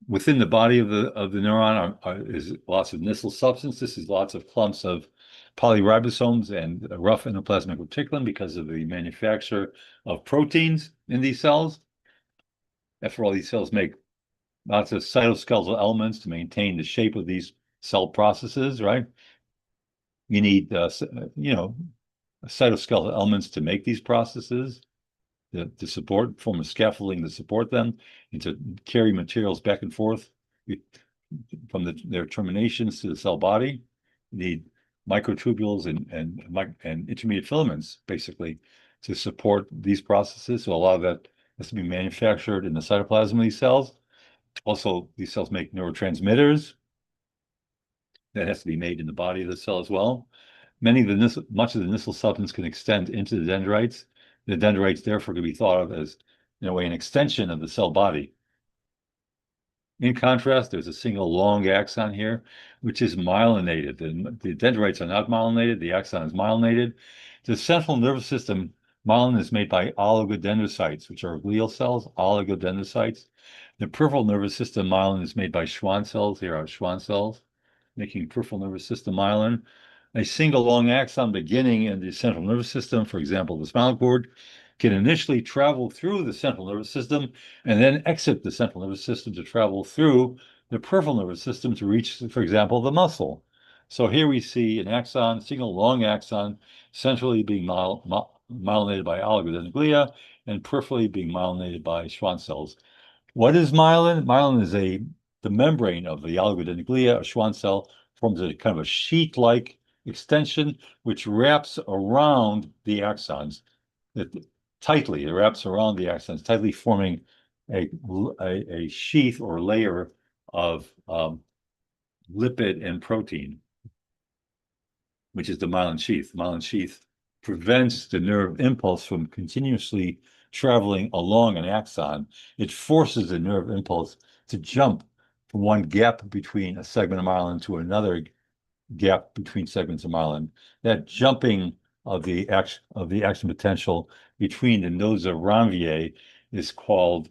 Within the body of the neuron is lots of nissl substance. This is lots of clumps of polyribosomes and rough endoplasmic reticulum because of the manufacture of proteins in these cells. After all, these cells make lots of cytoskeletal elements to maintain the shape of these cell processes, right? You need, cytoskeletal elements to make these processes, to support, form of scaffolding to support them, and to carry materials back and forth from their terminations to the cell body. You need microtubules and intermediate filaments, basically, to support these processes. So a lot of that has to be manufactured in the cytoplasm of these cells. Also, these cells make neurotransmitters. That has to be made in the body of the cell as well. Much of the nissl substance can extend into the dendrites. The dendrites, therefore, can be thought of as, in a way, an extension of the cell body. In contrast, there's a single long axon here, which is myelinated. The dendrites are not myelinated. The axon is myelinated. The central nervous system, myelin is made by oligodendrocytes, which are glial cells, oligodendrocytes. The peripheral nervous system myelin is made by Schwann cells. Here are Schwann cells, making peripheral nervous system myelin. A single long axon beginning in the central nervous system, for example, the spinal cord, can initially travel through the central nervous system and then exit the central nervous system to travel through the peripheral nervous system to reach, for example, the muscle. So here we see an axon, single long axon, centrally being myelinated by oligodendroglia and peripherally being myelinated by Schwann cells. What is myelin? Myelin is the membrane of the oligodendroglia. A Schwann cell forms a kind of a sheet-like extension which wraps around the axons. It wraps around the axons, tightly forming a sheath or layer of lipid and protein, which is the myelin sheath. The myelin sheath prevents the nerve impulse from continuously traveling along an axon. It forces the nerve impulse to jump from one gap between a segment of myelin to another gap between segments of myelin. That jumping of the action potential between the nodes of Ranvier is called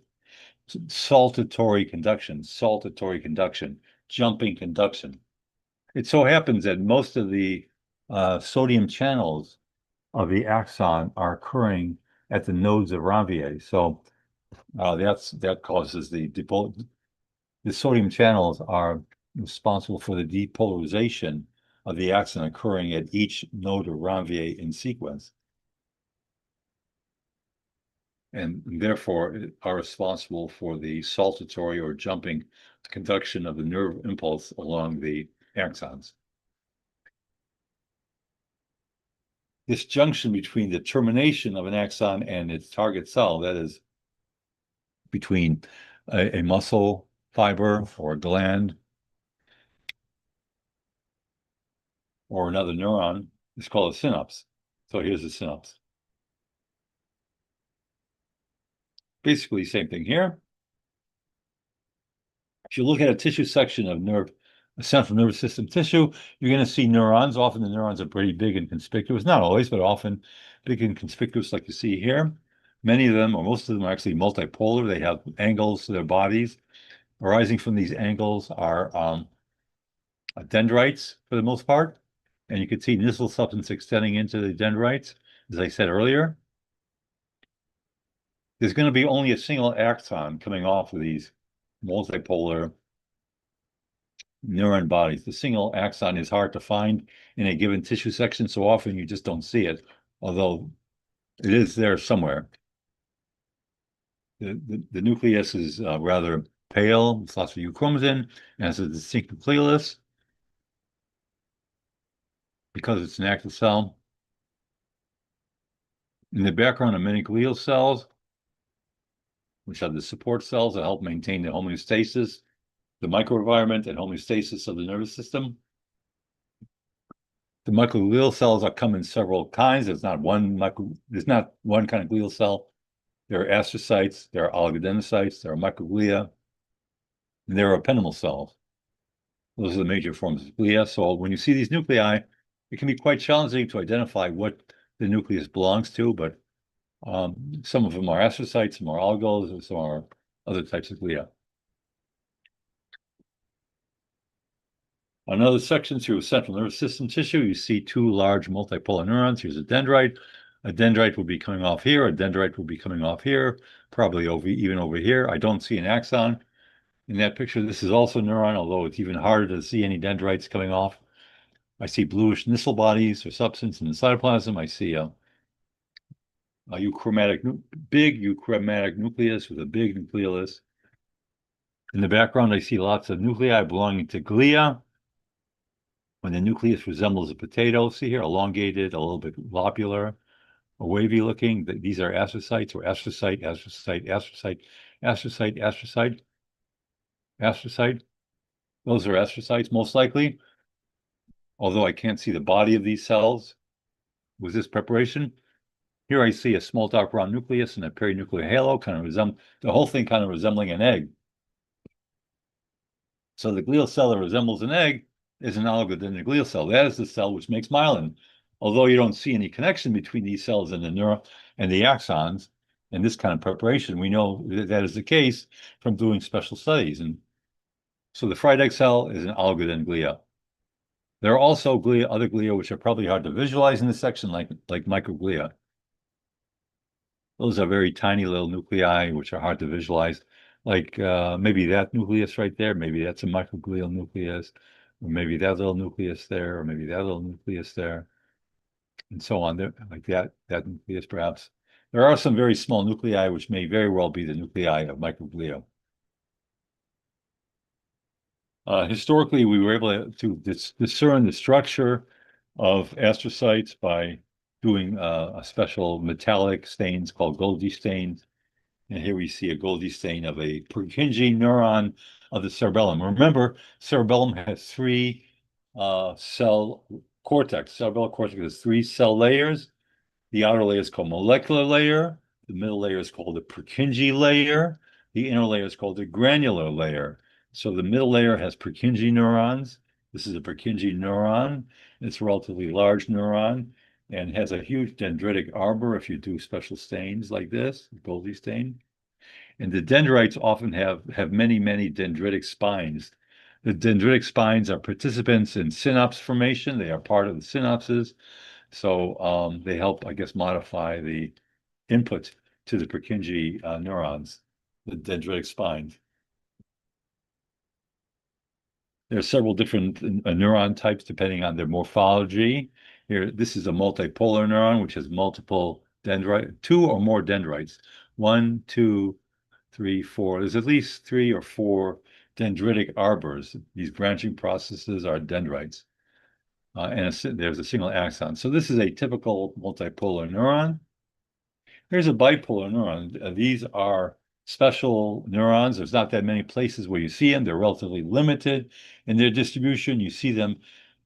saltatory conduction, jumping conduction. It so happens that most of the sodium channels of the axon are occurring at the nodes of Ranvier. So that causes the sodium channels are responsible for the depolarization of the axon occurring at each node of Ranvier in sequence, and therefore are responsible for the saltatory or jumping conduction of the nerve impulse along the axons. This junction between the termination of an axon and its target cell, that is, between a muscle fiber or a gland or another neuron, is called a synapse. So here's a synapse. Basically, same thing here. If you look at a tissue section of central nervous system tissue, you're going to see neurons. Often the neurons are pretty big and conspicuous. Not always, but often big and conspicuous, like you see here. Many of them, or most of them, are actually multipolar. They have angles to their bodies. Arising from these angles are dendrites, for the most part. And you can see nissl substance extending into the dendrites, as I said earlier. There's going to be only a single axon coming off of these multipolar neuron bodies. The single axon is hard to find in a given tissue section, so often you just don't see it, although it is there somewhere. The nucleus is rather pale, with lots of euchromatin, and has a distinct nucleolus because it's an active cell. In the background are many glial cells, which are the support cells that help maintain the homeostasis, the microenvironment, and homeostasis of the nervous system. The microglial cells come in several kinds. There's not one kind of glial cell. There are astrocytes, there are oligodendrocytes, there are microglia, and there are ependymal cells. Those are the major forms of glia. So when you see these nuclei, it can be quite challenging to identify what the nucleus belongs to, but some of them are astrocytes, some are oligos, and some are other types of glia. Another section through central nervous system tissue, you see two large multipolar neurons. Here's a dendrite. A dendrite will be coming off here. A dendrite will be coming off here, probably even over here. I don't see an axon in that picture. This is also a neuron, although it's even harder to see any dendrites coming off. I see bluish Nissl bodies or substance in the cytoplasm. I see a big euchromatic nucleus with a big nucleolus. In the background, I see lots of nuclei belonging to glia. When the nucleus resembles a potato, see here, elongated, a little bit lobular, or wavy looking. These are astrocytes or astrocyte, astrocyte, astrocyte, astrocyte, astrocyte, astrocyte. Those are astrocytes, most likely, although I can't see the body of these cells with this preparation. Here I see a small dark brown nucleus and a perinuclear halo, the whole thing kind of resembling an egg. So the glial cell that resembles an egg is an oligodendroid glial cell. That is the cell which makes myelin. Although you don't see any connection between these cells and the neuron and the axons in this kind of preparation, we know that is the case from doing special studies. And so the fried egg cell is an oligodendroid glia. There are also other glia which are probably hard to visualize in this section, like microglia. Those are very tiny little nuclei which are hard to visualize. Like maybe that nucleus right there, maybe that's a microglial nucleus, or maybe that little nucleus there, or maybe that little nucleus there, and so on. There, like that nucleus perhaps. There are some very small nuclei which may very well be the nuclei of microglia. Historically, we were able to discern the structure of astrocytes by doing a special metallic stains called Golgi stains. And here we see a Golgi stain of a Purkinje neuron of the cerebellum. Remember, cerebellum has three cell cortex. Cerebellar cortex has three cell layers. The outer layer is called molecular layer. The middle layer is called the Purkinje layer. The inner layer is called the granular layer. So the middle layer has Purkinje neurons. This is a Purkinje neuron. It's a relatively large neuron and has a huge dendritic arbor if you do special stains like this, Golgi stain. And the dendrites often have many, many dendritic spines. The dendritic spines are participants in synapse formation. They are part of the synapses. So they help, I guess, modify the input to the Purkinje neurons, the dendritic spines. There are several different neuron types depending on their morphology. Here, this is a multipolar neuron, which has multiple dendrites, two or more dendrites. 1, 2, 3, 4. There's at least 3 or 4 dendritic arbors. These branching processes are dendrites. And there's a single axon. So this is a typical multipolar neuron. Here's a bipolar neuron. These are special neurons. There's not that many places where you see them. They're relatively limited in their distribution. You see them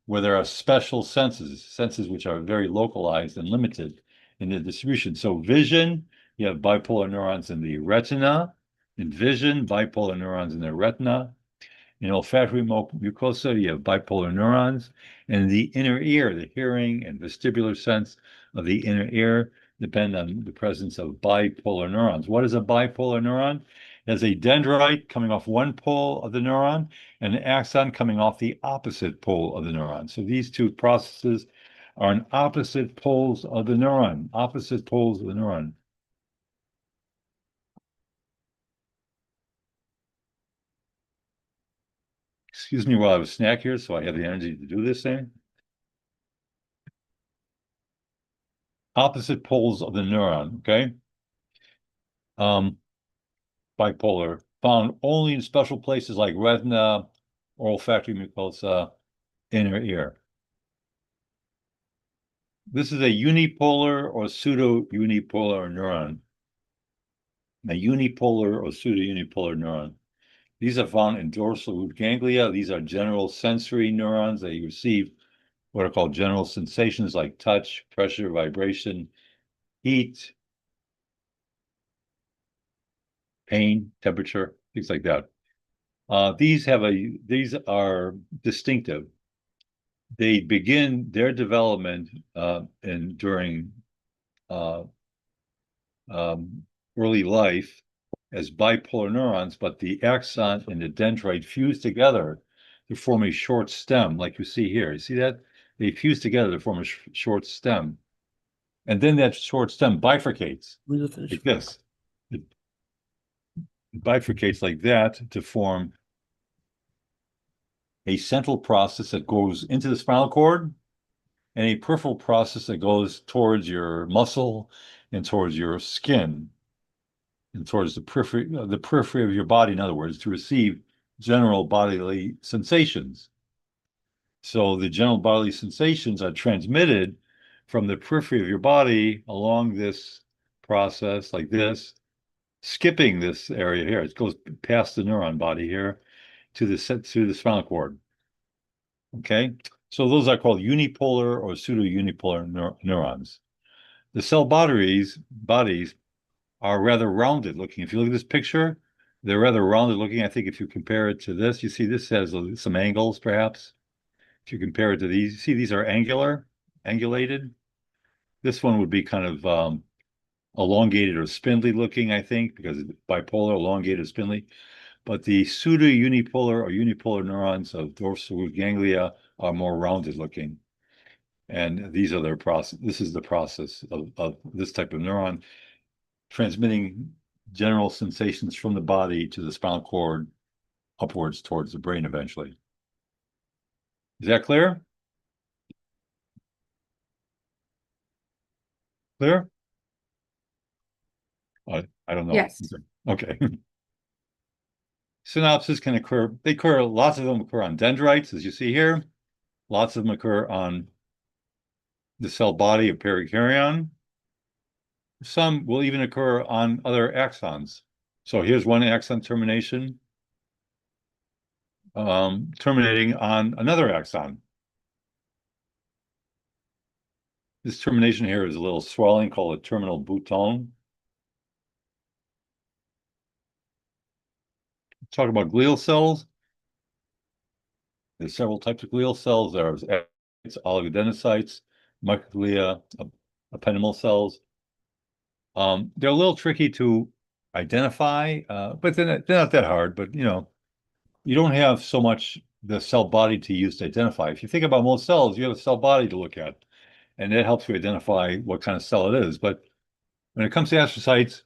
where there are special senses which are very localized and limited in their distribution. So vision, you have bipolar neurons in the retina. In vision, bipolar neurons in the retina. In olfactory mucosa, you have bipolar neurons. And in the inner ear, the hearing and vestibular sense of the inner ear depend on the presence of bipolar neurons. What is a bipolar neuron? It has a dendrite coming off one pole of the neuron and an axon coming off the opposite pole of the neuron. So these two processes are on opposite poles of the neuron, opposite poles of the neuron. Excuse me while I have a snack here, so I have the energy to do this thing. Opposite poles of the neuron, okay? bipolar, found only in special places like retina, olfactory mucosa, inner ear. This is a unipolar or pseudo-unipolar neuron. A unipolar or pseudo-unipolar neuron. These are found in dorsal root ganglia. These are general sensory neurons. They receive what are called general sensations like touch, pressure, vibration, heat, pain, temperature, things like that. These are distinctive. They begin their development during early life as bipolar neurons, but the axon and the dendrite fuse together to form a short stem, like you see here. You see that? They fuse together to form a short stem. And then that short stem bifurcates like this. It bifurcates like that to form a central process that goes into the spinal cord and a peripheral process that goes towards your muscle and towards your skin and towards the periphery of your body, in other words, to receive general bodily sensations. So the general bodily sensations are transmitted from the periphery of your body along this process like this, skipping this area here. It goes past the neuron body here to the spinal cord. Okay, so those are called unipolar or pseudo-unipolar neurons. The cell bodies are rather rounded looking. If you look at this picture, they're rather rounded looking. I think if you compare it to this, you see this has some angles perhaps. If you compare it to these, you see these are angulated. This one would be kind of elongated or spindly looking, I think, because it's bipolar, elongated, spindly. But the pseudo-unipolar or unipolar neurons of dorsal root ganglia are more rounded looking. And these are their process. This is the process of this type of neuron transmitting general sensations from the body to the spinal cord upwards towards the brain eventually. Is that clear? Clear? I don't know.
Yes.
Okay. Synapses can occur. Lots of them occur on dendrites, as you see here. Lots of them occur on the cell body of perikaryon. Some will even occur on other axons. So here's one axon termination, terminating on another axon. This termination here is a little swelling called a terminal bouton. Talk about glial cells. There's several types of glial cells. There's oligodendrocytes, microglia, ependymal cells. They're a little tricky to identify, but they're not that hard. But you don't have so much the cell body to use to identify. If you think about most cells, you have a cell body to look at, and that helps you identify what kind of cell it is. But when it comes to astrocytes,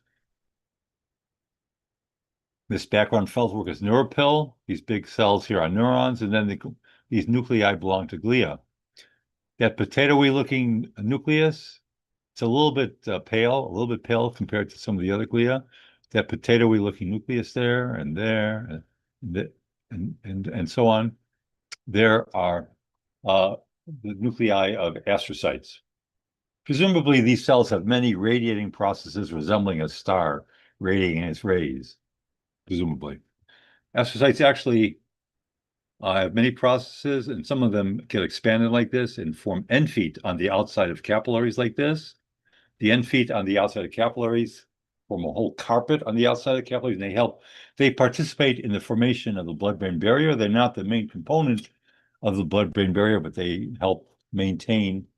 this background felt is neuropil. These big cells here are neurons, and then these nuclei belong to glia. That potatoey looking nucleus, it's a little bit pale compared to some of the other glia. That potatoey looking nucleus there, and so on. There are the nuclei of astrocytes. Presumably, these cells have many radiating processes resembling a star radiating its rays. Presumably, astrocytes actually have many processes, and some of them get expanded like this and form end feet on the outside of capillaries like this. The end feet on the outside of capillaries form a whole carpet on the outside of capillaries, and they participate in the formation of the blood-brain barrier. They're not the main component of the blood-brain barrier, but they help maintain,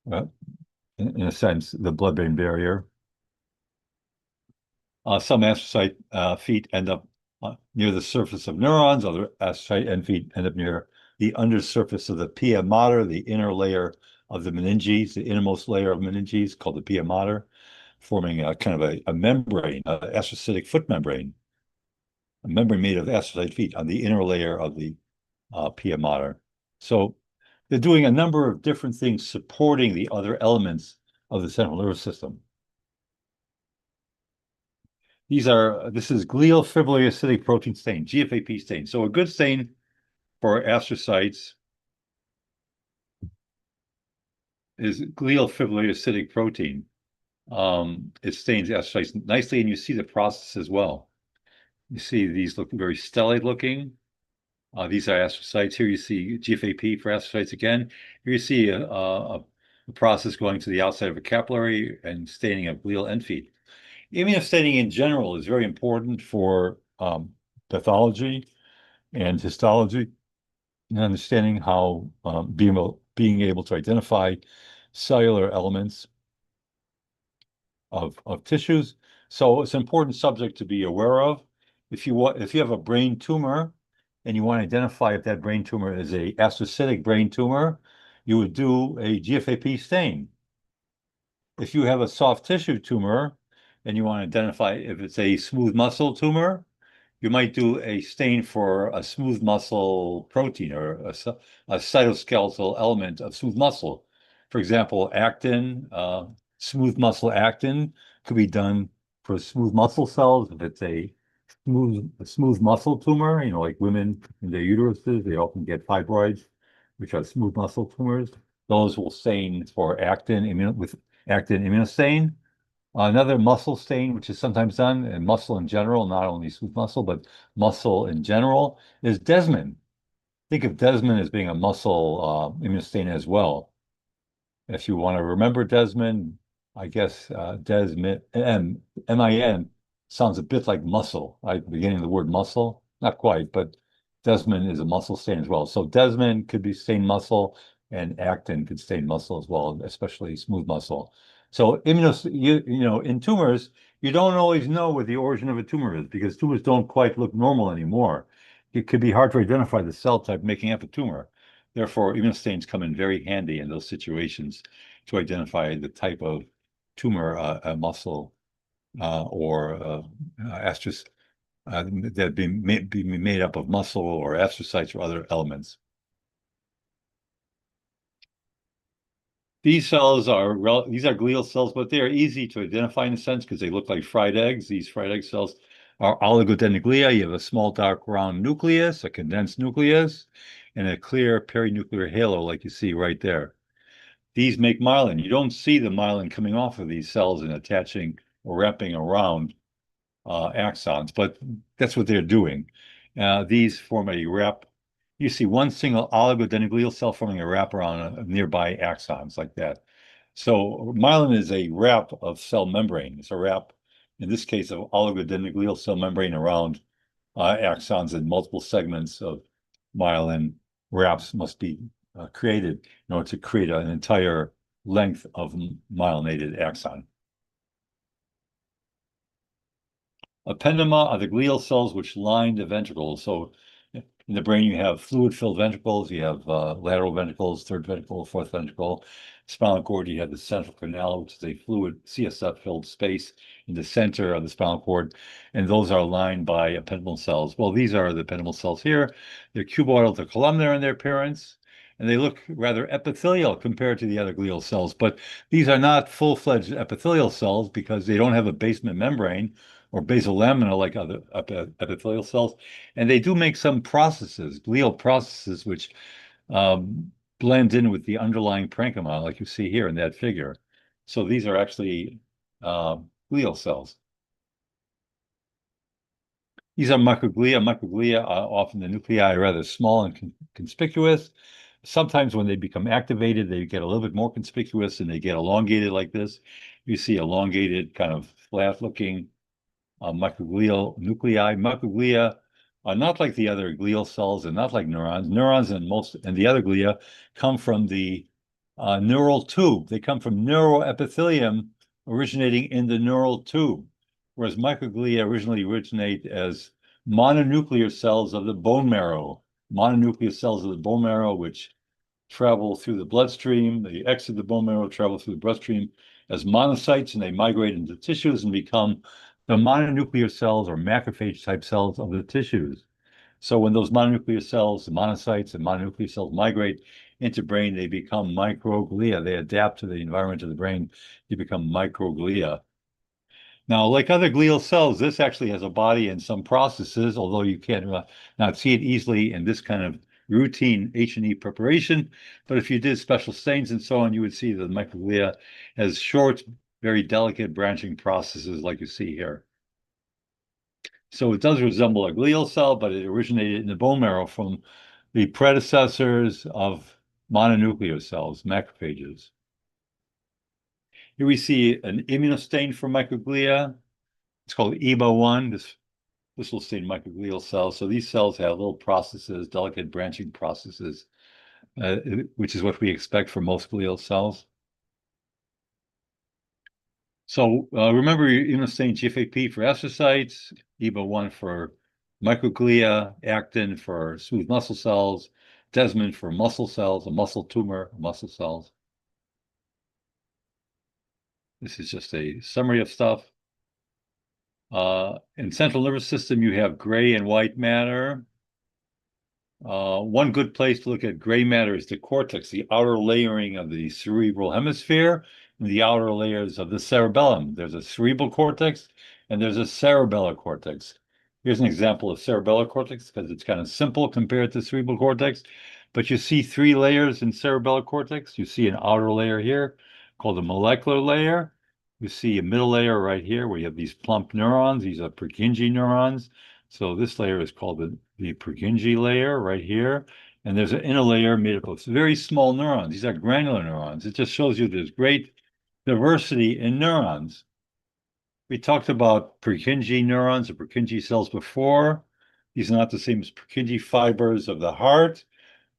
in a sense, the blood-brain barrier. Some astrocyte feet end up near the surface of neurons. Other astrocyte end feet end up near the undersurface of the pia mater, the inner layer of the meninges, the innermost layer of meninges called the pia mater, forming a kind of a membrane, an astrocytic foot membrane, a membrane made of astrocyte feet on the inner layer of the pia mater. So they're doing a number of different things supporting the other elements of the central nervous system. This is glial fibrillary acidic protein stain, GFAP stain. So a good stain for astrocytes is glial fibrillary acidic protein. It stains astrocytes nicely, and you see the process as well. You see these look very stellate looking. These are astrocytes. Here you see GFAP for astrocytes again. Here you see a process going to the outside of a capillary and staining of glial end feet. Immunostaining in general is very important for pathology and histology and understanding how being able to identify cellular elements of tissues. So it's an important subject to be aware of. If you have a brain tumor and you want to identify if that brain tumor is a astrocytic brain tumor, you would do a GFAP stain. If you have a soft tissue tumor and you want to identify if it's a smooth muscle tumor, you might do a stain for a smooth muscle protein or a cytoskeletal element of smooth muscle. For example, actin, smooth muscle actin could be done for smooth muscle cells. If it's a smooth muscle tumor, like women in their uteruses, they often get fibroids, which are smooth muscle tumors. Those will stain for actin with actin immunostain. Another muscle stain, which is sometimes done, and muscle in general, not only smooth muscle, but muscle in general, is Desmin. Think of Desmin as being a muscle immunostain as well. If you want to remember Desmin, I guess Desmin, M-I-N, sounds a bit like muscle, right? Beginning of the word muscle, not quite, but Desmin is a muscle stain as well. So Desmin could be stained muscle, and actin could stain muscle as well, especially smooth muscle. So in tumors, you don't always know what the origin of a tumor is because tumors don't quite look normal anymore. It could be hard to identify the cell type making up a tumor. Therefore, immunostains come in very handy in those situations to identify the type of tumor, a muscle or astrocytes that be made up of muscle or astrocytes or other elements. These cells these are glial cells, but they are easy to identify in a sense because they look like fried eggs. These fried egg cells are oligodendroglia. You have a small dark round nucleus, a condensed nucleus, and a clear perinuclear halo like you see right there. These make myelin. You don't see the myelin coming off of these cells and attaching or wrapping around axons, but that's what they're doing. These form a wrap. You see one single oligodendroglial cell forming a wrap around a nearby axons like that. So myelin is a wrap of cell membrane. It's a wrap, in this case, of oligodendroglial cell membrane around axons, and multiple segments of myelin wraps must be created in order to create an entire length of myelinated axon. Ependyma are the glial cells which line the ventricles. So in the brain, you have fluid-filled ventricles, you have lateral ventricles, third ventricle, fourth ventricle. Spinal cord, you have the central canal, which is a fluid CSF-filled space in the center of the spinal cord, and those are lined by ependymal cells. Well, these are the ependymal cells here. They're cuboidal to columnar in their appearance, and they look rather epithelial compared to the other glial cells, but these are not full-fledged epithelial cells because they don't have a basement membrane or basal lamina like other epithelial cells. And they do make some processes, glial processes, which blend in with the underlying parenchyma, like you see here in that figure. So these are actually glial cells. These are microglia. Microglia are often the nuclei are rather small and conspicuous. Sometimes when they become activated, they get a little bit more conspicuous and they get elongated like this. You see elongated, kind of flat-looking microglial nuclei. Microglia are not like the other glial cells and not like neurons. Neurons and the other glia come from the neural tube. They come from neuroepithelium originating in the neural tube, whereas microglia originally originate as mononuclear cells of the bone marrow. Mononuclear cells of the bone marrow, which travel through the bloodstream. They exit the bone marrow, travel through the bloodstream as monocytes, and they migrate into tissues and become the mononuclear cells or macrophage type cells of the tissues. So when those mononuclear cells, the monocytes and mononuclear cells migrate into brain, they become microglia. They adapt to the environment of the brain. They become microglia. Now, like other glial cells, this actually has a body and some processes, although you can't not see it easily in this kind of routine H&E preparation. But if you did special stains and so on, you would see that the microglia has short, very delicate branching processes like you see here. So it does resemble a glial cell, but it originated in the bone marrow from the predecessors of mononuclear cells, macrophages. Here we see an immunostain for microglia. It's called EBA1. This will stain microglial cells. So these cells have little processes, delicate branching processes, which is what we expect for most glial cells. So remember your immunostain GFAP for astrocytes, EBA1 for microglia, actin for smooth muscle cells, desmin for muscle cells, a muscle tumor, muscle cells. This is just a summary of stuff. In central nervous system, you have gray and white matter. One good place to look at gray matter is the cortex, the outer layering of the cerebral hemisphere, and the outer layers of the cerebellum. There's a cerebral cortex and there's a cerebellar cortex. Here's an example of cerebellar cortex because it's kind of simple compared to cerebral cortex. But you see three layers in cerebellar cortex. You see an outer layer here called the molecular layer. You see a middle layer right here where you have these plump neurons. These are Purkinje neurons. So this layer is called the Purkinje layer right here. And there's an inner layer made up of very small neurons. These are granular neurons. It just shows you there's great diversity in neurons. We talked about Purkinje neurons or Purkinje cells before. These are not the same as Purkinje fibers of the heart.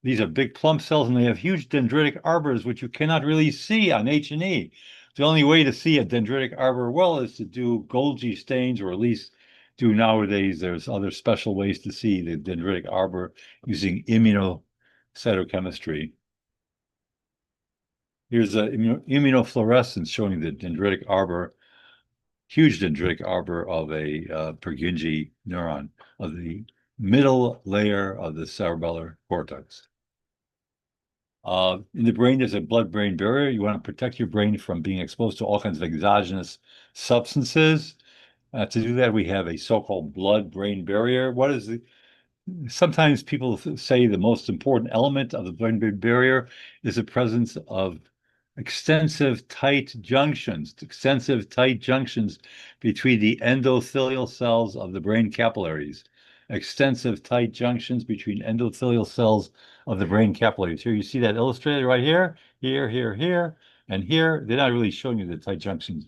These are big plump cells, and they have huge dendritic arbors, which you cannot really see on H&E. The only way to see a dendritic arbor well is to do Golgi stains, or at least do nowadays. There's other special ways to see the dendritic arbor using immunocytochemistry. Here's an immunofluorescence showing the dendritic arbor, huge dendritic arbor of a Purkinje neuron of the middle layer of the cerebellar cortex. In the brain, there's a blood-brain barrier. You want to protect your brain from being exposed to all kinds of exogenous substances. To do that, we have a so-called blood-brain barrier. What is the Sometimes people say the most important element of the blood-brain barrier is the presence of extensive tight junctions between the endothelial cells of the brain capillaries. Extensive tight junctions between endothelial cells of the brain capillaries. Here you see that illustrated right here, here, and here. They're not really showing you the tight junctions,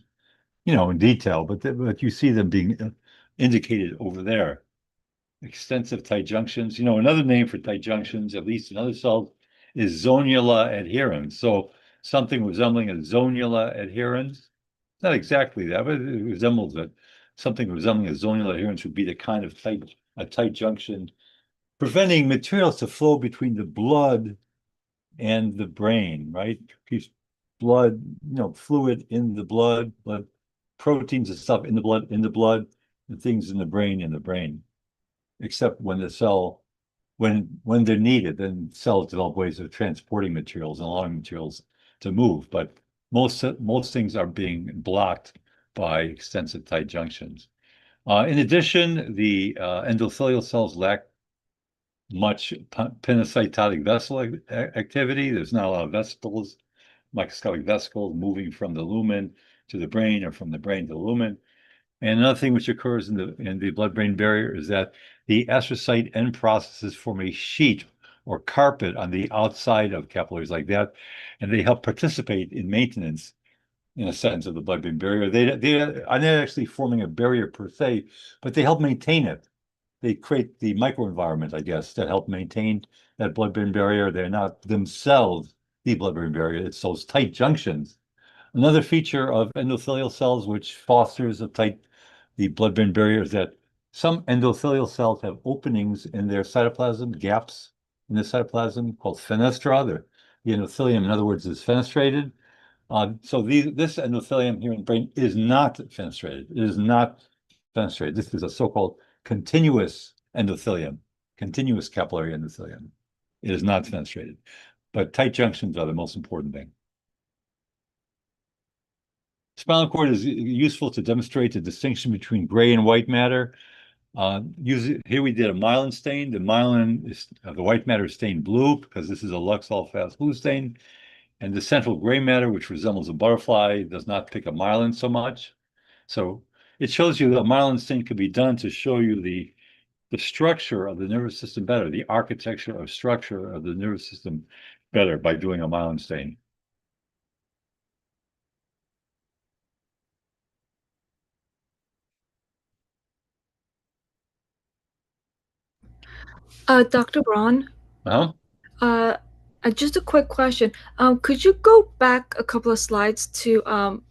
in detail, but you see them being indicated over there. Extensive tight junctions. Another name for tight junctions, at least in other cells, is zonula adherens. So something resembling a zonula adherens. Not exactly that, but it resembles it. Something resembling a zonula adherens would be the kind of tight junction, preventing materials to flow between the blood and the brain, right? Keeps blood, fluid in the blood proteins and stuff in the blood, and things in the brain, except when when they're needed, then cells develop ways of transporting materials and allowing materials to move. But most things are being blocked by extensive tight junctions. In addition, the endothelial cells lack much penocytotic vessel activity. There's not a lot of vesicles, microscopic vesicles moving from the lumen to the brain or from the brain to the lumen. And another thing which occurs in the blood-brain barrier is that the astrocyte end processes form a sheet or carpet on the outside of capillaries like that, and they help participate in maintenance, in a sense, of the blood-brain barrier. They are not actually forming a barrier per se, but they help maintain it. They create the microenvironment, I guess, that help maintain that blood-brain barrier. They're not themselves the blood-brain barrier. It's those tight junctions. Another feature of endothelial cells which fosters the blood-brain barrier is that some endothelial cells have openings in their cytoplasm, gaps in the cytoplasm called fenestra. The endothelium, in other words, is fenestrated. So this endothelium here in the brain is not fenestrated. It is not fenestrated. This is a so-called continuous endothelium, continuous capillary endothelium. It is not fenestrated. But tight junctions are the most important thing. Spinal cord is useful to demonstrate the distinction between gray and white matter. Here we did a myelin stain. The myelin is the white matter is stained blue because this is a Lux-All fast blue stain. And the central gray matter, which resembles a butterfly, does not pick up myelin so much. So it shows you that a myelin stain could be done to show you the structure of the nervous system better, the architecture of structure of the nervous system better by doing a myelin stain.
Dr. Braun,
Uh-huh.
just a quick question. Could you go back a couple of slides to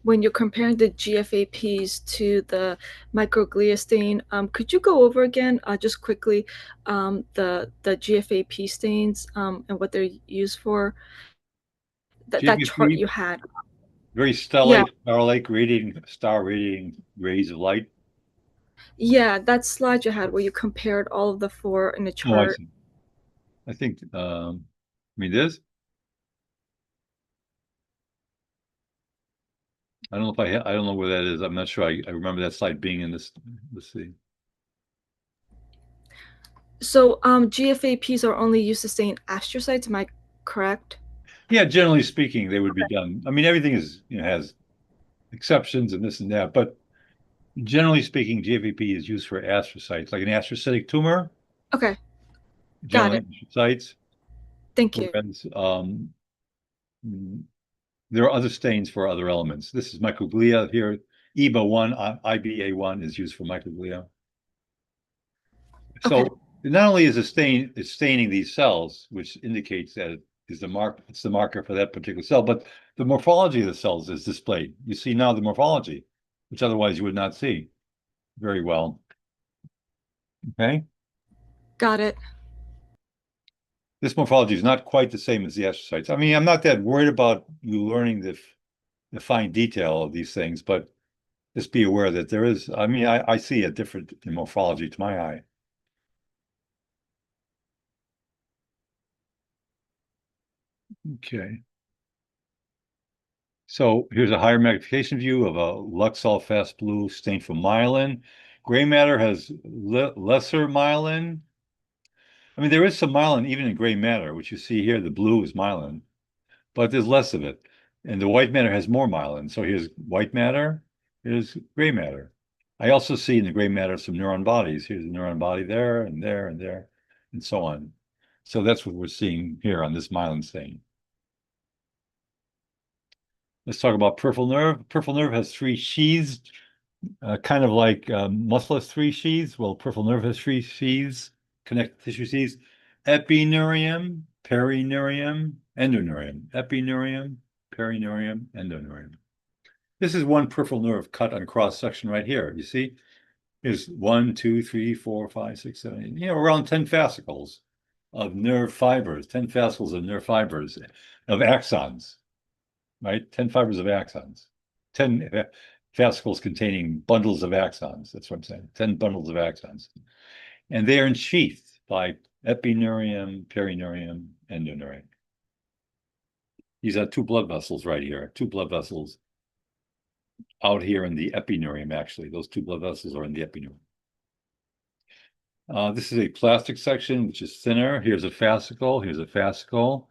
when you're comparing the GFAPs to the microglia stain? Could you go over again, just quickly, the GFAP stains and what they're used for? That chart
GFAP,
you had.
very
Yeah,
star-like radiating rays of light.
yeah, that slide you had where you compared all of the four in the
Oh, I
chart.
see. I think, I mean, this. I don't know if I don't know where that is. I'm not sure. I remember that slide being in this. Let's see.
So GFAPs are only used to stain astrocytes, am I correct?
Yeah, generally speaking, they would be done. I mean, everything is, has exceptions and this and that, but generally speaking, GFAP is used for astrocytes, like an astrocytic tumor,
Okay, got
generally
it.
astrocytes.
Thank you.
Whereas, there are other stains for other elements. This is microglia here. EBA1, IBA1 is used for microglia.
Okay,
So not only is it's staining these cells, which indicates that it's the marker for that particular cell, but the morphology of the cells is displayed. You see now the morphology, which otherwise you would not see very well. Okay.
got it.
This morphology is not quite the same as the astrocytes. I mean, I'm not that worried about you learning the fine detail of these things, but just be aware that there is, I mean, I see a different morphology to my eye. Okay. So here's a higher magnification view of a Lux-All fast blue stained for myelin. Gray matter has lesser myelin. I mean, there is some myelin even in gray matter, which you see here, the blue is myelin, but there's less of it. And the white matter has more myelin. So here's white matter, here's gray matter. I also see in the gray matter some neuron bodies. Here's a neuron body there and there and there, and so on. So that's what we're seeing here on this myelin stain. Let's talk about peripheral nerve. Peripheral nerve has three sheaths, kind of like muscle has three sheaths. Well, peripheral nerve has three sheaths, connective tissue sheaths. Epineurium, perineurium, endoneurium. Epineurium, perineurium, endoneurium. This is one peripheral nerve cut on cross section right here. You see, there's 1, 2, 3, 4, 5, 6, 7, 8, around 10 fascicles of nerve fibers, 10 fascicles of nerve fibers of axons, right? 10 fibers of axons, 10 fascicles containing bundles of axons. That's what I'm saying, 10 bundles of axons. And they are ensheathed by epineurium, perineurium, endoneurium. These are two blood vessels right here, two blood vessels out here in the epineurium, actually. Those two blood vessels are in the epineurium. This is a plastic section, which is thinner. Here's a fascicle. Here's a fascicle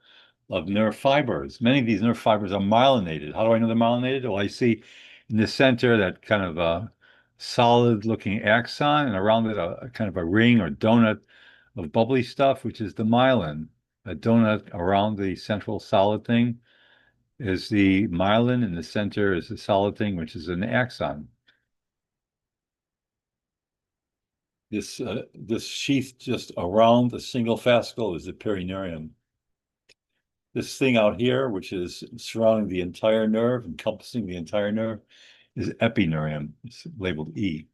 of nerve fibers. Many of these nerve fibers are myelinated. How do I know they're myelinated? Well, I see in the center that kind of solid-looking axon, and around it a kind of a ring or donut of bubbly stuff, which is the myelin. A donut around the central solid thing is the myelin, and the center is the solid thing, which is an axon. This sheath just around a single fascicle is the perineurium. This thing out here, which is surrounding the entire nerve, encompassing the entire nerve, is epineurium. It's labeled E.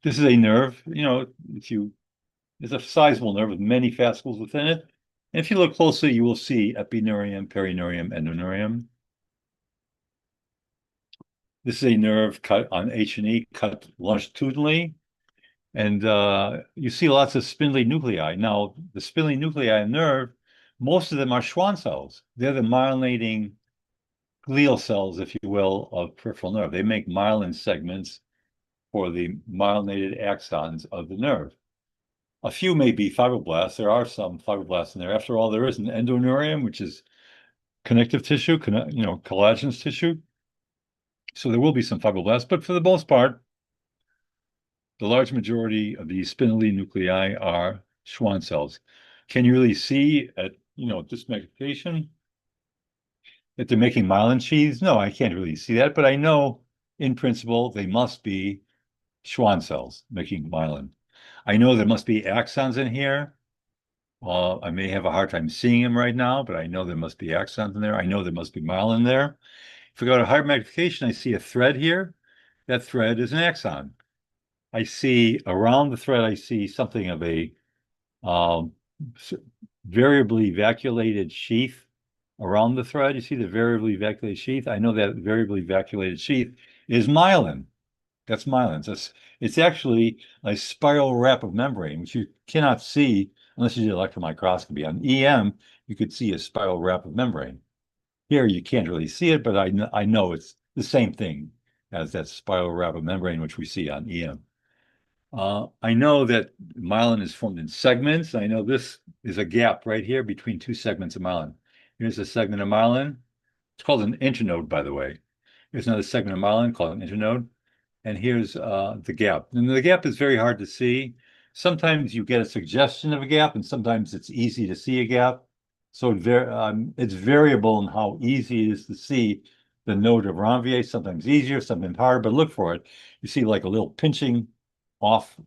This is a nerve, it's a sizable nerve with many fascicles within it. And if you look closely, you will see epineurium, perineurium, endoneurium. This is a nerve cut on H&E, cut longitudinally. And you see lots of spindly nuclei. Now, the spindly nuclei in nerve, most of them are Schwann cells. They're the myelinating glial cells, if you will, of peripheral nerve. They make myelin segments for the myelinated axons of the nerve. A few may be fibroblasts. There are some fibroblasts in there. After all, there is an endoneurium, which is connective tissue, collagenous tissue. So there will be some fibroblasts, but for the most part, the large majority of the spindly nuclei are Schwann cells. Can you really see at this magnification that they're making myelin sheaths? No, I can't really see that, but I know in principle they must be Schwann cells making myelin. I know there must be axons in here. I may have a hard time seeing them right now, but I know there must be axons in there. I know there must be myelin there. If I go to higher magnification, I see a thread here. That thread is an axon. I see around the thread, I see something of a variably vacuolated sheath around the thread. You see the variably vacuolated sheath? I know that variably vacuolated sheath is myelin. That's myelin. It's actually a spiral wrap of membrane, which you cannot see unless you did electron microscopy. On EM, you could see a spiral wrap of membrane. Here, you can't really see it, but I know it's the same thing as that spiral wrap of membrane, which we see on EM. I know that myelin is formed in segments. I know this is a gap right here between two segments of myelin. Here's a segment of myelin. It's called an internode, by the way. Here's another segment of myelin called an internode. And here's the gap. And the gap is very hard to see. Sometimes you get a suggestion of a gap, and sometimes it's easy to see a gap. So it's variable in how easy it is to see the node of Ranvier. Sometimes easier, sometimes harder, but look for it. You see like a little pinching off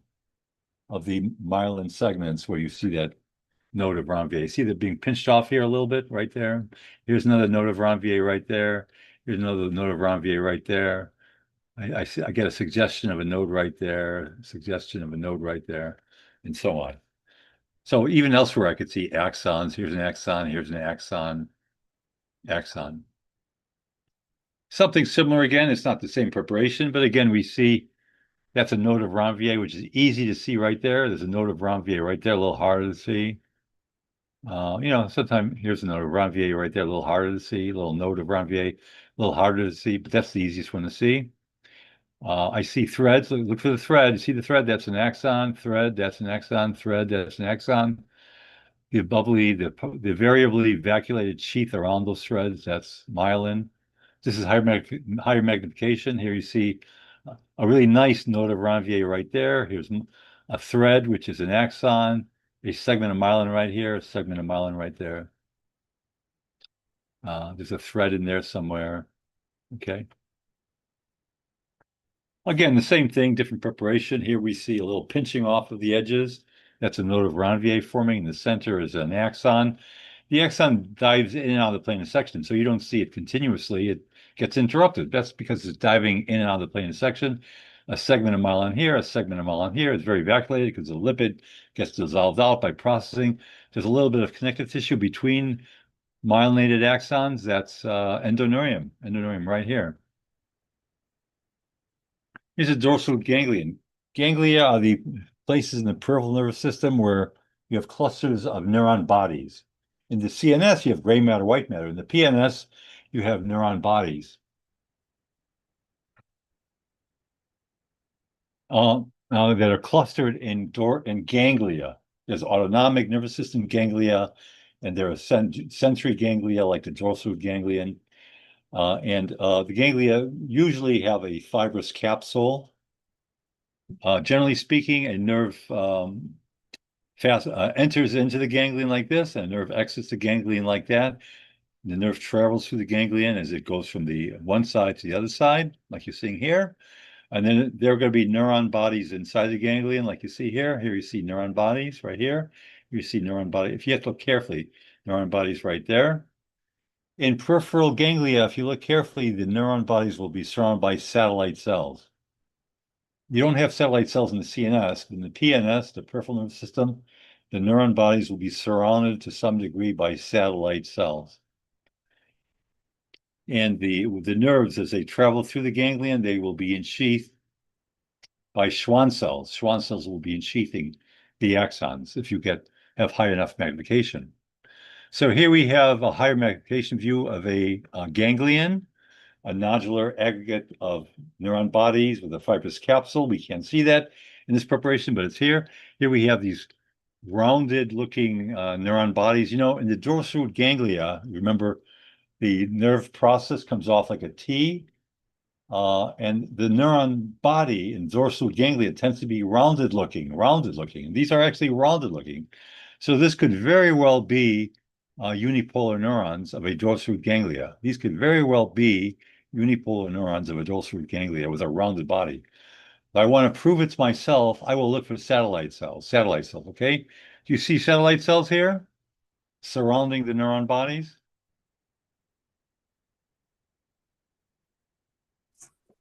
of the myelin segments where you see that node of Ranvier. You see that being pinched off here a little bit right there. Here's another node of Ranvier right there. Here's another node of Ranvier right there. I get a suggestion of a node right there, suggestion of a node right there, and so on. So even elsewhere, I could see axons. Here's an axon, here's an axon, axon. Something similar again, it's not the same preparation, but again, we see that's a node of Ranvier, which is easy to see right there. There's a node of Ranvier right there, a little harder to see. Sometimes here's a node of Ranvier right there, a little harder to see, a little node of Ranvier, a little harder to see, but that's the easiest one to see. I see threads. Look for the thread. You see the thread? That's an axon. Thread. That's an axon. Thread. That's an axon. The variably vacuolated sheath around those threads. That's myelin. This is higher magnification. Here you see a really nice node of Ranvier right there. Here's a thread, which is an axon. A segment of myelin right here. A segment of myelin right there. There's a thread in there somewhere. Okay. Again, the same thing, different preparation. Here we see a little pinching off of the edges. That's a node of Ranvier forming. In the center is an axon. The axon dives in and out of the plane of section, so you don't see it continuously. It gets interrupted. That's because it's diving in and out of the plane of section. A segment of myelin here, a segment of myelin here. It's very vacuolated because the lipid gets dissolved out by processing. There's a little bit of connective tissue between myelinated axons. That's endoneurium right here. Here's a dorsal ganglion. Ganglia are the places in the peripheral nervous system where you have clusters of neuron bodies. In the CNS, you have gray matter, white matter. In the PNS, you have neuron bodies. That are clustered in ganglia. There's autonomic nervous system ganglia, and there are sensory ganglia like the dorsal ganglion. The ganglia usually have a fibrous capsule. Generally speaking, a nerve enters into the ganglion like this, and a nerve exits the ganglion like that. The nerve travels through the ganglion as it goes from the one side to the other side, like you're seeing here. And then there are going to be neuron bodies inside the ganglion, like you see here. Here you see neuron bodies right here. You see neuron body. If you have to look carefully, neuron bodies right there. In peripheral ganglia, if you look carefully, the neuron bodies will be surrounded by satellite cells. You don't have satellite cells in the CNS, but in the PNS, the peripheral nervous system, the neuron bodies will be surrounded to some degree by satellite cells. And the nerves, as they travel through the ganglion, they will be ensheathed by Schwann cells. Schwann cells will be ensheathing the axons if you have high enough magnification. So here we have a higher magnification view of a ganglion, a nodular aggregate of neuron bodies with a fibrous capsule. We can't see that in this preparation, but it's here. Here we have these rounded looking neuron bodies. You know, in the dorsal root ganglia, remember the nerve process comes off like a T, and the neuron body in dorsal ganglia tends to be rounded looking. And these are actually rounded looking. So this could very well be unipolar neurons of a dorsal root ganglia. These could very well be unipolar neurons of a dorsal root ganglia with a rounded body. If I want to prove it's myself, I will look for satellite cells. Okay? Do you see satellite cells here surrounding the neuron bodies?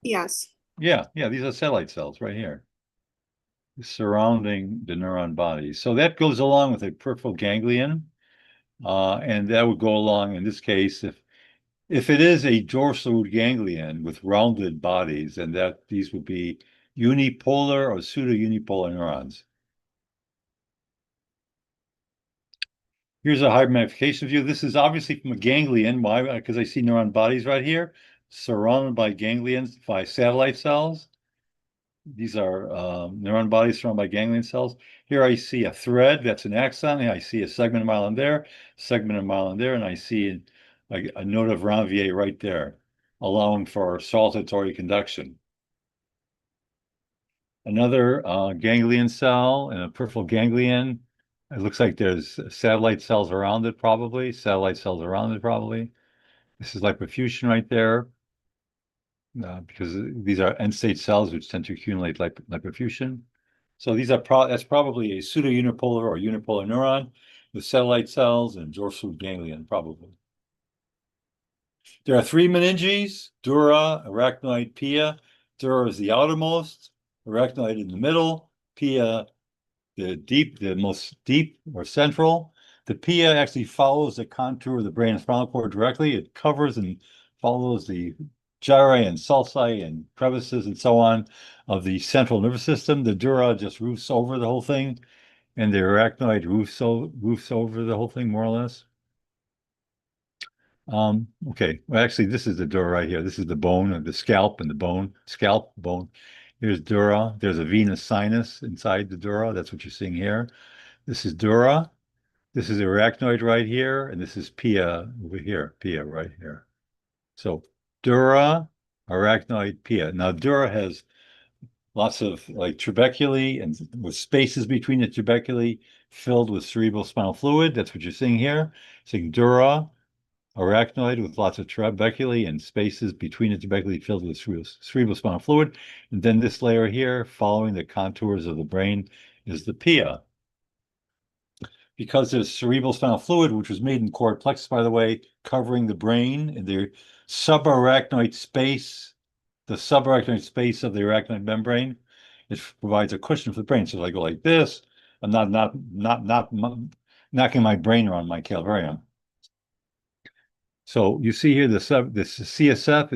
Yes.
Yeah, these are satellite cells right here, surrounding the neuron bodies. So that goes along with a peripheral ganglion, and that would go along in this case if it is a dorsal root ganglion with rounded bodies, and that these would be unipolar or pseudo-unipolar neurons. Here's a high magnification view. This is obviously from a ganglion. Why? Because I see neuron bodies right here, surrounded by ganglions by satellite cells. These are neuron bodies surrounded by ganglion cells. Here I see a thread, that's an axon. I see a segment of myelin there, segment of myelin there, and I see a node of Ranvier right there, allowing for saltatory conduction. Another ganglion cell and a peripheral ganglion. It looks like there's satellite cells around it, probably. This is lipofuscin right there. Because these are end-stage cells which tend to accumulate lipofuscin. So that's probably a pseudo-unipolar or unipolar neuron with satellite cells and dorsal ganglion, probably. There are three meninges: dura, arachnoid, pia. Dura is the outermost, arachnoid in the middle, pia the most deep or central. The pia actually follows the contour of the brain and spinal cord directly. It covers and follows the gyri and sulci and crevices and so on of the central nervous system. The dura just roofs over the whole thing, and the arachnoid roofs over the whole thing, more or less. Okay, well, actually, this is the dura right here. This is the bone of the scalp and the bone, bone. Here's dura. There's a venous sinus inside the dura. That's what you're seeing here. This is dura. This is arachnoid right here, and this is pia over here, pia right here. So dura, arachnoid, pia. Now dura has lots of like trabeculae and with spaces between the trabeculae filled with cerebral spinal fluid. That's what you're seeing here. Seeing dura, arachnoid with lots of trabeculae and spaces between the trabeculae filled with cerebral spinal fluid. And then this layer here, following the contours of the brain, is the pia. Because there's cerebral spinal fluid, which was made in cord plexus, by the way, covering the brain in the subarachnoid space, of the arachnoid membrane, it provides a cushion for the brain. So if I go like this, I'm not knocking my brain around my calvarium. So you see here this CSF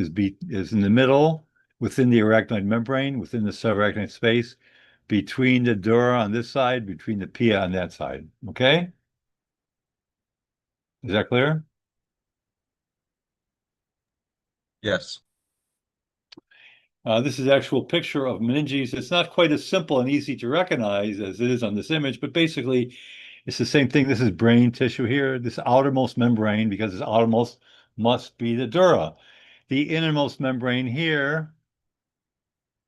is in the middle within the arachnoid membrane, within the subarachnoid space, between the dura on this side, between the pia on that side. Okay? Is that clear?
Yes.
This is an actual picture of meninges. It's not quite as simple and easy to recognize as it is on this image, but basically it's the same thing. This is brain tissue here. This outermost membrane, because this outermost must be the dura. The innermost membrane here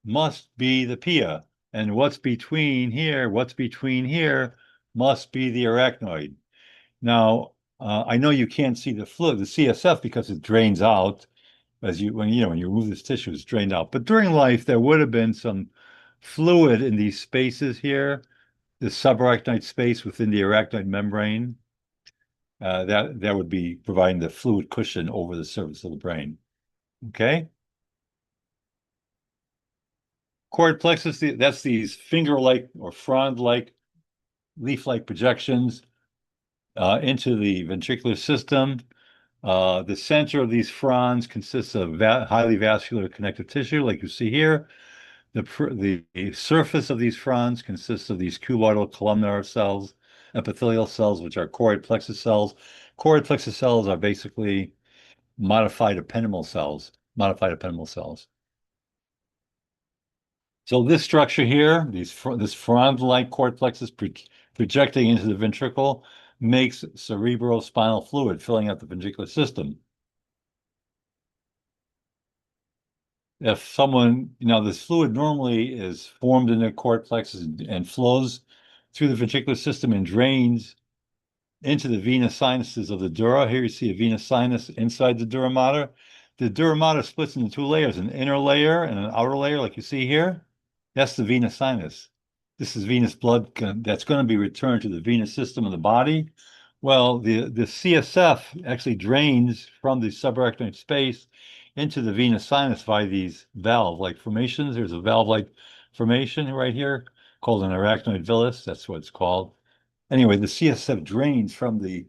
must be the pia. And what's between here must be the arachnoid. Now, I know you can't see the fluid, the CSF, because it drains out when you remove this tissue, it's drained out. But during life, there would have been some fluid in these spaces here, the subarachnoid space within the arachnoid membrane. That would be providing the fluid cushion over the surface of the brain. Okay? Cord plexus, that's these finger-like or frond-like, leaf-like projections into the ventricular system. The center of these fronds consists of highly vascular connective tissue, like you see here. The surface of these fronds consists of these cuboidal columnar cells epithelial cells, which are choroid plexus cells. Choroid plexus cells are basically modified ependymal cells, So this structure here, this frond-like choroid plexus projecting into the ventricle, makes cerebrospinal fluid filling out the ventricular system. If someone, this fluid normally is formed in the choroid plexus and flows through the ventricular system and drains into the venous sinuses of the dura. Here you see a venous sinus inside the dura mater. The dura mater splits into two layers, an inner layer and an outer layer, like you see here. That's the venous sinus. This is venous blood that's going to be returned to the venous system of the body. Well, the CSF actually drains from the subarachnoid space into the venous sinus via these valve-like formations. There's a valve-like formation right here called an arachnoid villus. That's what it's called. Anyway, the CSF drains from the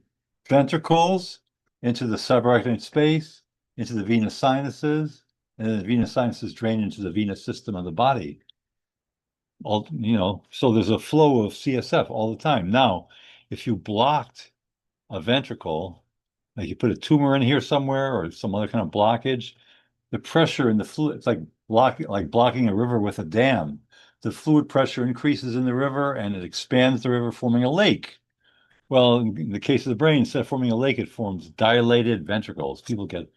ventricles into the subarachnoid space, into the venous sinuses, and then the venous sinuses drain into the venous system of the body. So there's a flow of CSF all the time. Now, if you blocked a ventricle, like you put a tumor in here somewhere or some other kind of blockage, the pressure in the fluid, it's like blocking a river with a dam. The fluid pressure increases in the river and it expands the river, forming a lake. Well, in the case of the brain, instead of forming a lake, it forms dilated ventricles. People get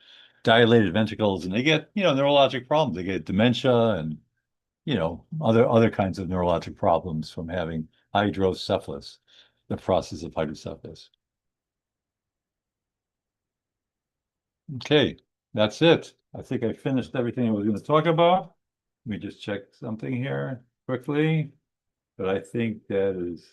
dilated ventricles and they get, neurologic problems. They get dementia and, other kinds of neurologic problems from having hydrocephalus, the process of hydrocephalus. Okay, that's it. I think I finished everything I was going to talk about. Let me just check something here quickly. But I think that is